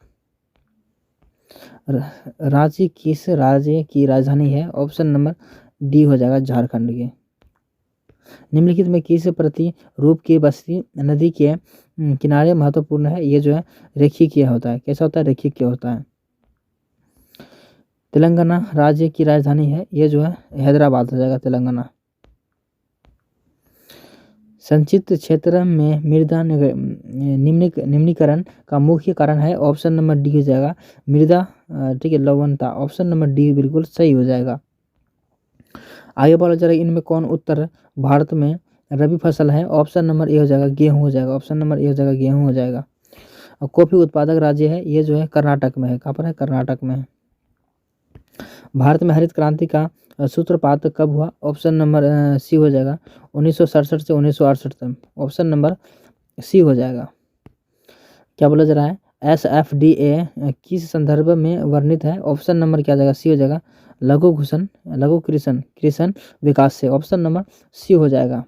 रांची किस राज्य की राजधानी है? ऑप्शन नंबर डी हो जाएगा, झारखंड के। निम्नलिखित में किस प्रति रूप की बस्ती नदी के किनारे महत्वपूर्ण है? ये जो है रेखीय होता है। कैसा होता है? रेखीय होता है। तेलंगाना राज्य की राजधानी है? ये जो है हैदराबाद हो जाएगा, तेलंगाना। संचित क्षेत्र में मृदा निम्नीकरण का मुख्य कारण है? ऑप्शन नंबर डी हो जाएगा, मृदा, ठीक है, लवणता। ऑप्शन नंबर डी बिल्कुल सही हो जाएगा। आगे बोला जा रहा है इनमें कौन उत्तर भारत में रबी फसल है, ऑप्शन नंबर ए हो जाएगा गेहूँ हो जाएगा, ऑप्शन नंबर ए हो जाएगा गेहूँ हो जाएगा। और कॉफी उत्पादक राज्य है, ये जो है कर्नाटक में है, कहाँ पर है, कर्नाटक में है। भारत में हरित क्रांति का सूत्रपात कब हुआ, ऑप्शन नंबर सी हो जाएगा 1967 से 1968 तक, ऑप्शन नंबर सी हो जाएगा। क्या बोला जा रहा है, SFDA किस संदर्भ में वर्णित है, ऑप्शन नंबर क्या जाएगा, सी हो जाएगा लघु कृषि विकास से, ऑप्शन नंबर सी हो जाएगा।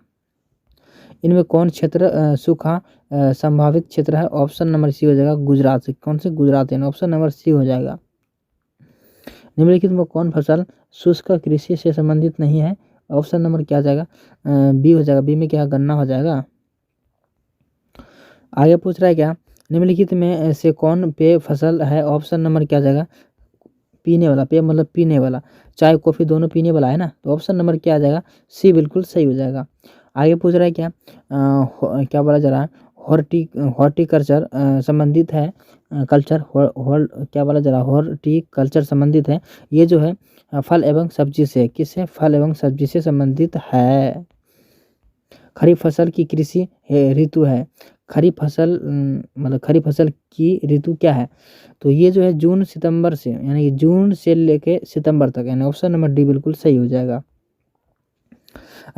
इनमें कौन क्षेत्र सूखा संभावित क्षेत्र है, ऑप्शन नंबर सी हो जाएगा गुजरात से, कौन से, गुजरात है, ऑप्शन नंबर सी हो जाएगा। निम्नलिखित में कौन फसल शुष्क कृषि से संबंधित नहीं है, ऑप्शन नंबर क्या जाएगा, बी हो जाएगा, बी में क्या गन्ना हो जाएगा। आगे पूछ रहा है क्या, निम्नलिखित में से कौन पेय फसल है, ऑप्शन नंबर क्या जाएगा, पीने वाला, पेय मतलब पीने वाला, चाय कॉफ़ी दोनों पीने वाला है ना, तो ऑप्शन नंबर क्या आ जाएगा, सी बिल्कुल सही हो जाएगा। आगे पूछ रहा है क्या, क्या बोला जा रहा है, हॉर्टिकल्चर संबंधित है, कल्चर क्या बोला जा रहा है, हॉर्टिकल्चर संबंधित है, ये जो है फल एवं सब्जी से, किससे, फल एवं सब्जी से संबंधित है। खरीफ फसल की कृषि ऋतु है, खरीफ फसल मतलब खरीफ फसल की ऋतु क्या है, तो ये जो है जून सितंबर से, यानी कि जून से लेके सितंबर तक, यानी ऑप्शन नंबर डी बिल्कुल सही हो जाएगा।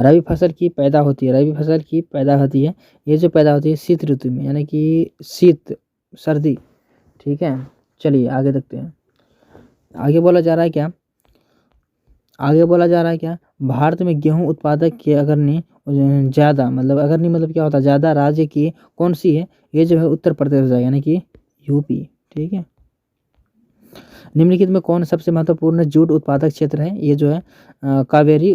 रबी फसल की पैदा होती है, रबी फसल की पैदा होती है, ये जो पैदा होती है शीत ऋतु में, यानी कि शीत सर्दी, ठीक है। चलिए आगे देखते हैं, आगे बोला जा रहा है क्या, आगे बोला जा रहा है क्या, भारत में गेहूं उत्पादक के अग्रणी ज़्यादा, मतलब अग्रणी मतलब क्या होता है, ज़्यादा राज्य की कौन सी है, ये जो है उत्तर प्रदेश हो जाएगा, यानी कि यूपी, ठीक है। निम्नलिखित में कौन सबसे महत्वपूर्ण जूट उत्पादक क्षेत्र है, ये जो है कावेरी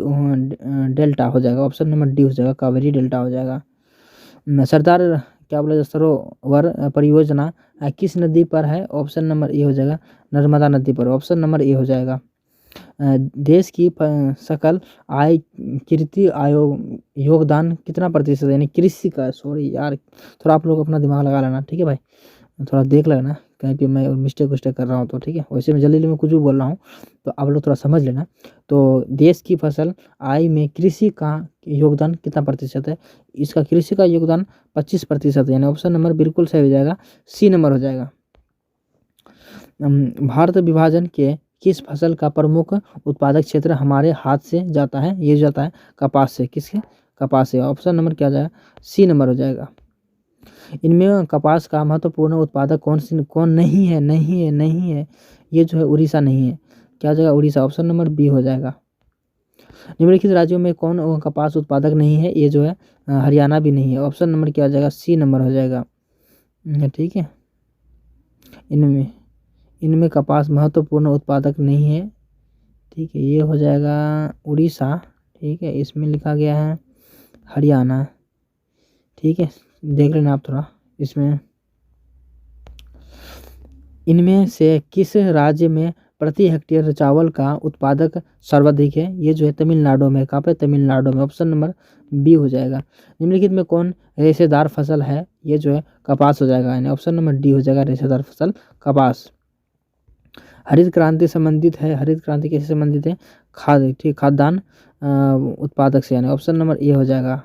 डेल्टा हो जाएगा, ऑप्शन नंबर डी हो जाएगा, कावेरी डेल्टा हो जाएगा। सरदार क्या बोला जाए सरोवर परियोजना किस नदी पर है, ऑप्शन नंबर ए हो जाएगा नर्मदा नदी पर, ऑप्शन नंबर ए हो जाएगा। देश की सकल आय कृषि आयोग योगदान कितना प्रतिशत है, यानी कृषि का, सॉरी यार थोड़ा आप लोग अपना दिमाग लगा लेना, ठीक है भाई, थोड़ा देख लेना कहीं पे मैं मिस्टेक कर रहा हूँ तो, ठीक है। वैसे मैं जल्दी में कुछ भी बोल रहा हूँ तो आप लोग थोड़ा समझ लेना। तो देश की फसल आय में कृषि का योगदान कितना प्रतिशत है, इसका कृषि का योगदान 25% है, यानी ऑप्शन नंबर बिल्कुल सही हो जाएगा, सी नंबर हो जाएगा। भारत विभाजन के किस फसल का प्रमुख उत्पादक क्षेत्र हमारे हाथ से जाता है, ये जाता है कपास से, किसके, कपास से, ऑप्शन नंबर क्या जाएगा, सी नंबर हो जाएगा। इनमें कपास का महत्वपूर्ण उत्पादक कौन नहीं है, ये जो है उड़ीसा नहीं है, क्या जाएगा, उड़ीसा, ऑप्शन नंबर बी हो जाएगा। निम्नलिखित राज्यों में कौन कपास उत्पादक नहीं है, ये जो है हरियाणा भी नहीं है, ऑप्शन नंबर क्या हो जाएगा, सी नंबर हो जाएगा, ठीक है। इनमें कपास महत्वपूर्ण उत्पादक नहीं है, ठीक है, ये हो जाएगा उड़ीसा, ठीक है, इसमें लिखा गया है हरियाणा, ठीक है, देख लेना आप थोड़ा इसमें। इनमें से किस राज्य में प्रति हेक्टेयर चावल का उत्पादक सर्वाधिक है, ये जो है तमिलनाडु में, कहाँ पे, तमिलनाडु में, ऑप्शन नंबर बी हो जाएगा। निम्नलिखित में कौन रेशेदार फसल है, ये जो है कपास हो जाएगा, यानी ऑप्शन नंबर डी हो जाएगा, रेशेदार फसल कपास। हरित क्रांति संबंधित है, हरित क्रांति कैसे संबंधित है, खाद, ठीक, खाद्यान्न उत्पादक से, यानी ऑप्शन नंबर ए हो जाएगा।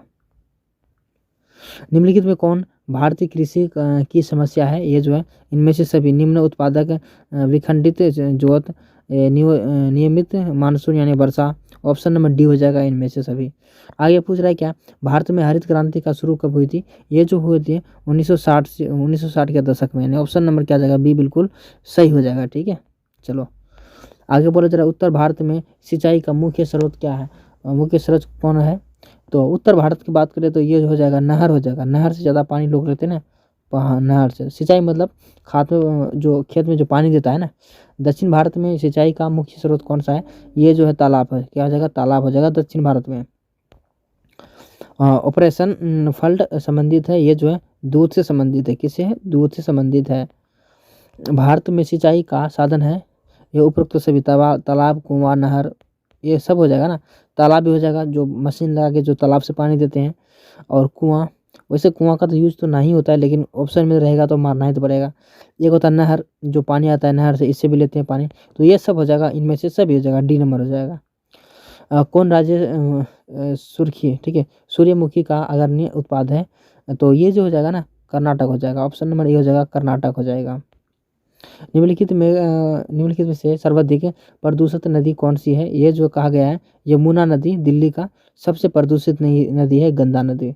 निम्नलिखित में कौन भारतीय कृषि की समस्या है, ये जो है इनमें से सभी निम्न उत्पादक विखंडित जोत नियमित मानसून यानी वर्षा, ऑप्शन नंबर डी हो जाएगा इनमें से सभी। आगे पूछ रहा है क्या, भारत में हरित क्रांति का शुरू कब हुई थी, ये जो हुई थी 1960 से 1960 के दशक में, यानी ऑप्शन नंबर क्या जाएगा, बी बिल्कुल सही हो जाएगा, ठीक है। चलो आगे बोला जा रहा है, उत्तर भारत में सिंचाई का मुख्य स्रोत क्या है, मुख्य स्रोत कौन है, तो उत्तर भारत की बात करें तो ये हो जाएगा नहर हो जाएगा, नहर से ज़्यादा पानी लोग लेते हैं ना, नहर से सिंचाई मतलब खाद में जो खेत में जो पानी देता है ना। दक्षिण भारत में सिंचाई का मुख्य स्रोत कौन सा है, ये जो है तालाब है, क्या हो जाएगा, तालाब हो जाएगा दक्षिण भारत में। ऑपरेशन फ्लड संबंधित है, ये जो है दूध से संबंधित है, किससे है, दूध से संबंधित है। भारत में सिंचाई का साधन है, ये उपरोक्त सभी तालाब कुआं नहर ये सब हो जाएगा ना। तालाब भी हो जाएगा, जो मशीन लगा के जो तालाब से पानी देते हैं, और कुआं, वैसे कुआं का तो यूज़ तो नहीं होता है, लेकिन ऑप्शन में रहेगा तो मारना ही तो पड़ेगा। एक होता है नहर, जो पानी आता है नहर से, इससे भी लेते हैं पानी, तो ये सब हो जाएगा, इनमें से सभी हो जाएगा, डी नंबर हो जाएगा। कौन राज्य सुर्खी, ठीक है, सूर्यमुखी का अग्रणी उत्पाद है, तो ये जो हो जाएगा ना कर्नाटक हो जाएगा। ऑप्शन नंबर ए हो जाएगा, कर्नाटक हो जाएगा। निम्नलिखित में से सर्वाधिक प्रदूषित नदी कौन सी है? ये जो कहा गया है यमुना नदी दिल्ली का सबसे प्रदूषित नदी है गंगा नदी।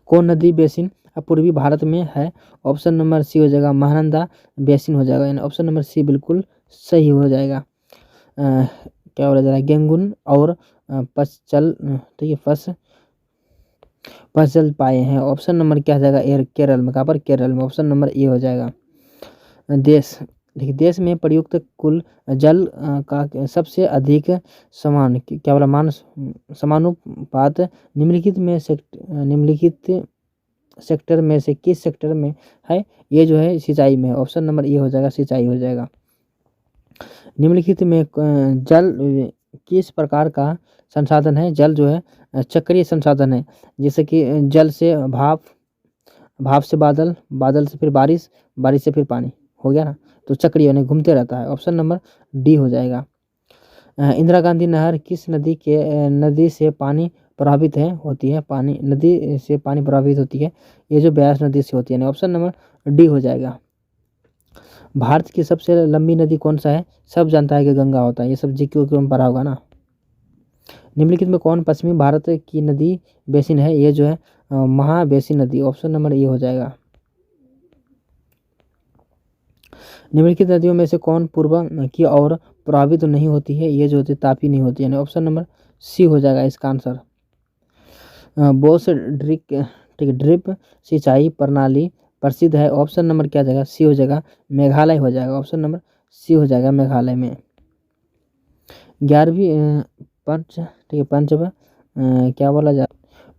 कौन नदी बेसिन अब पूर्वी भारत में है? ऑप्शन नंबर सी हो जाएगा, महानंदा बेसिन हो जाएगा, यानी ऑप्शन नंबर सी बिल्कुल सही हो जाएगा। क्या बोला जा रहा है? गेंगुन और पसचल, ठीक है, पसचल पाए हैं। ऑप्शन नंबर क्या हो जाएगा? केरल में। कहाँ पर? केरल में। ऑप्शन नंबर ए हो जाएगा। देश, देखिए देश में प्रयुक्त कुल जल का सबसे अधिक क्या बोला समानुपात निम्नलिखित सेक्टर में से किस सेक्टर में है? ये जो है सिंचाई में है। ऑप्शन नंबर ए हो जाएगा, सिंचाई हो जाएगा। निम्नलिखित में जल किस प्रकार का संसाधन है? जल जो है चक्रीय संसाधन है, जैसे कि जल से भाप, भाप से बादल, बादल से फिर बारिश, बारिश से फिर पानी, हो गया ना, तो चक्रीय यानी घूमते रहता है। ऑप्शन नंबर डी हो जाएगा। इंदिरा गांधी नहर किस नदी से पानी प्रभावित होती है? पानी नदी से पानी प्रभावित होती है, ये जो ब्यास नदी से होती है। ऑप्शन नंबर डी हो जाएगा। भारत की सबसे लंबी नदी कौन सा है? सब जानता है कि गंगा होता है, ये सब जीके में पढ़ा होगा ना। निम्नलिखित में कौन पश्चिमी भारत की नदी बेसिन है? ये जो है महाबेसिन नदी। ऑप्शन नंबर ए हो जाएगा। निम्नलिखित नदियों में से कौन पूर्व की ओर प्रभावित नहीं होती है? ये जो होती है तापी नहीं होती है, यानी ऑप्शन नंबर सी हो जाएगा इसका आंसर। बोस ड्रिप सिंचाई प्रणाली प्रसिद्ध है। ऑप्शन नंबर क्या जाएगा? सी हो जाएगा, मेघालय हो जाएगा। ऑप्शन नंबर सी हो जाएगा, मेघालय में। 11वीं क्या बोला जाए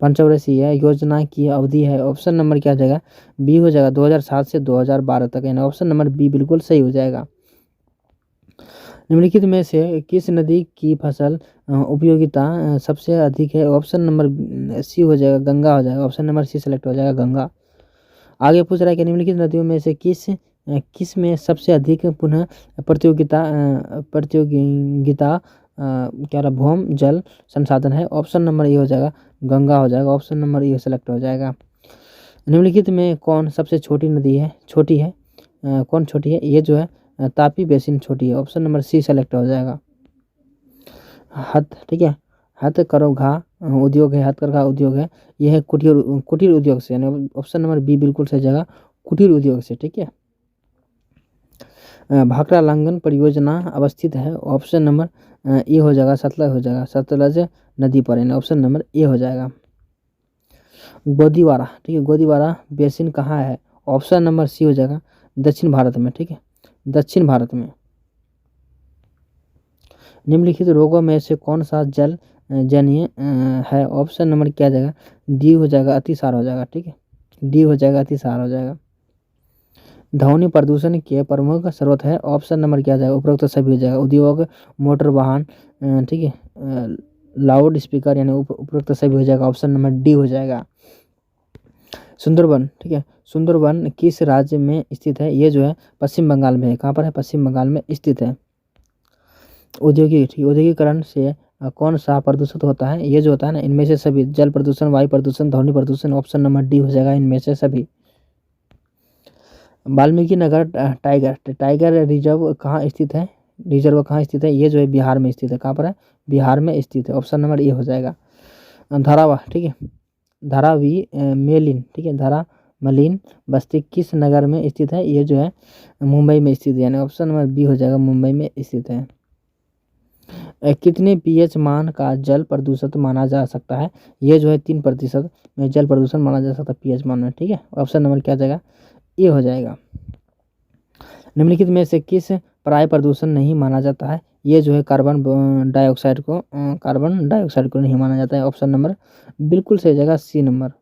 पंचवर्षीय योजना की अवधि है। ऑप्शन नंबर क्या जाएगा? बी हो जाएगा, 2007 से 2012 तक, यानी ऑप्शन नंबर बी बिल्कुल सही हो जाएगा। निम्नलिखित में से किस नदी की फसल उपयोगिता सबसे अधिक है? ऑप्शन नंबर सी हो जाएगा, गंगा हो जाएगा। ऑप्शन नंबर सी सेलेक्ट हो जाएगा, गंगा। आगे पूछ रहा है कि निम्नलिखित नदियों में से किस में सबसे अधिक पुनः प्रतियोगिता क्या रहा भौम जल संसाधन है? ऑप्शन नंबर ये हो जाएगा, गंगा हो जाएगा। ऑप्शन नंबर ये सेलेक्ट हो जाएगा। निम्नलिखित में कौन सबसे छोटी नदी है? कौन छोटी है? ये जो है तापी बेसिन छोटी है। ऑप्शन नंबर सी सेलेक्ट हो जाएगा। ठीक है, हथकरघा उद्योग है, हथकरघा उद्योग है, यह है कुटीर उद्योग से, यानी ऑप्शन नंबर बी बिल्कुल सही जगह, कुटीर उद्योग से। ठीक है, भाखड़ा लांगन परियोजना अवस्थित है। ऑप्शन नंबर ए हो जाएगा, सतलज हो जाएगा, सतलज नदी पर, यानी ऑप्शन नंबर ए हो जाएगा। गोदीवारा, ठीक है, गोदीवारा बेसिन कहाँ है? ऑप्शन नंबर सी हो जाएगा, दक्षिण भारत में। ठीक है, दक्षिण भारत में। निम्नलिखित रोगों में से कौन सा जल जन्य है? ऑप्शन नंबर क्या जाएगा? डी हो जाएगा, अतिसार हो जाएगा। ठीक है, डी हो जाएगा, अतिसार हो जाएगा। ध्वनि प्रदूषण के प्रमुख स्रोत है। ऑप्शन नंबर क्या जाएगा? उपरोक्त सभी हो जाएगा। उद्योग, मोटर वाहन, ठीक है, लाउड स्पीकर, यानी उपरोक्त सभी हो जाएगा। ऑप्शन नंबर डी हो जाएगा। सुंदरवन, ठीक है, सुंदरवन किस राज्य में स्थित है? ये जो है पश्चिम बंगाल में है। कहाँ पर है? पश्चिम बंगाल में स्थित है। औद्योगिकरण से कौन सा प्रदूषित होता है? ये जो होता है ना, इनमें से सभी, जल प्रदूषण, वायु प्रदूषण, ध्वनि प्रदूषण। ऑप्शन नंबर डी हो जाएगा, इनमें से सभी। वाल्मीकि नगर टाइगर रिजर्व कहाँ स्थित है? ये जो है बिहार में स्थित है। कहाँ पर है? बिहार में स्थित है। ऑप्शन नंबर ए हो जाएगा। धारावा, ठीक है, मेलिन, ठीक है, धारामलिन बस्ती किस नगर में स्थित है? ये जो है मुंबई में स्थित है, यानी ऑप्शन नंबर बी हो जाएगा, मुंबई में स्थित है। कितने पीएच मान का जल प्रदूषित माना जा सकता है? ये जो है 3% में जल प्रदूषण माना जा सकता है पीएच मान में। ठीक है, ऑप्शन नंबर क्या जाएगा? ये हो जाएगा। निम्नलिखित में से किस पराय प्रदूषण नहीं माना जाता है? ये जो है कार्बन डाइऑक्साइड को नहीं माना जाता है। ऑप्शन नंबर बिल्कुल सही जाएगा, सी नंबर।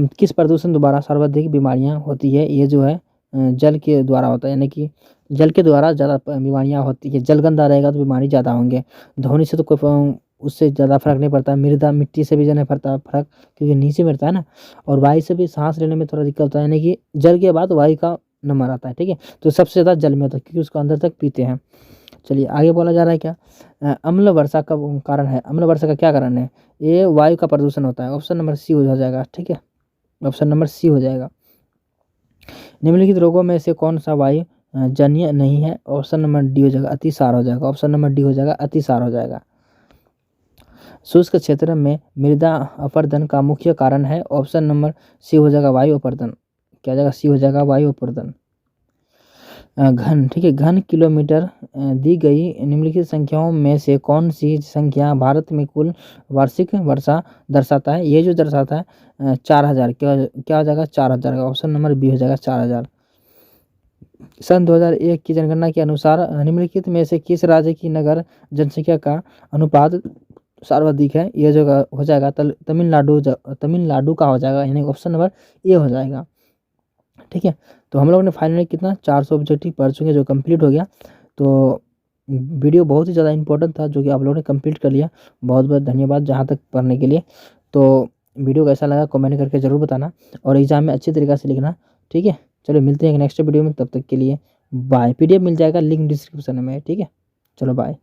किस प्रदूषण द्वारा सर्वाधिक बीमारियां होती है? ये जो है जल के द्वारा होता है, यानी कि जल के द्वारा ज़्यादा बीमारियां होती है। जल गंदा रहेगा तो बीमारी ज़्यादा होंगे। ध्वनि से तो कोई उससे ज़्यादा फर्क नहीं पड़ता। मृदा मिट्टी से भी नहीं पड़ता फर्क, क्योंकि नीचे में रहता है ना। और वायु से भी सांस लेने में थोड़ा दिक्कत होता है, यानी कि जल के बाद वायु का नंबर आता है। ठीक है, तो सबसे ज़्यादा जल में होता है, क्योंकि उसको अंदर तक पीते हैं। चलिए आगे बोला जा रहा है क्या? अम्ल वर्षा का कारण है। अम्ल वर्षा का क्या कारण है? ये वायु का प्रदूषण होता है। ऑप्शन नंबर सी हो जाएगा, ठीक है, ऑप्शन नंबर सी हो जाएगा। निम्नलिखित रोगों में से कौन सा वायु जन्य नहीं है? ऑप्शन नंबर डी हो जाएगा, अतिसार हो जाएगा। ऑप्शन नंबर डी हो जाएगा, अतिसार हो जाएगा। शुष्क क्षेत्र में मृदा अपरदन का मुख्य कारण है? ऑप्शन नंबर सी हो जाएगा, वायु अपरदन। क्या जाएगा? सी हो जाएगा, वायु अपरदन। घन, ठीक है, घन किलोमीटर दी गई निम्नलिखित संख्याओं में से कौन सी संख्या भारत में कुल वार्षिक वर्षा दर्शाता है? ये जो दर्शाता है 4000, क्या हो जाएगा? 4000 का ऑप्शन नंबर बी हो जाएगा, 4000। सन 2001 की जनगणना के अनुसार निम्नलिखित में से किस राज्य की नगर जनसंख्या का अनुपात सर्वाधिक है? ये जो हो जाएगा तमिलनाडु का हो जाएगा, यानी ऑप्शन नंबर ए हो जाएगा, ठीक है। तो हम लोग ने फाइनली कितना 400 ऑब्जेक्टिव पढ़ चुके, जो कंप्लीट हो गया। तो वीडियो बहुत ही ज़्यादा इंपॉर्टेंट था, जो कि आप लोगों ने कंप्लीट कर लिया। बहुत बहुत धन्यवाद जहाँ तक पढ़ने के लिए। तो वीडियो कैसा लगा कमेंट करके ज़रूर बताना, और एग्जाम में अच्छी तरीक़े से लिखना, ठीक है। चलो मिलते हैं नेक्स्ट वीडियो में, तब तक के लिए बाय। PDF मिल जाएगा, लिंक डिस्क्रिप्शन में, ठीक है। चलो बाय।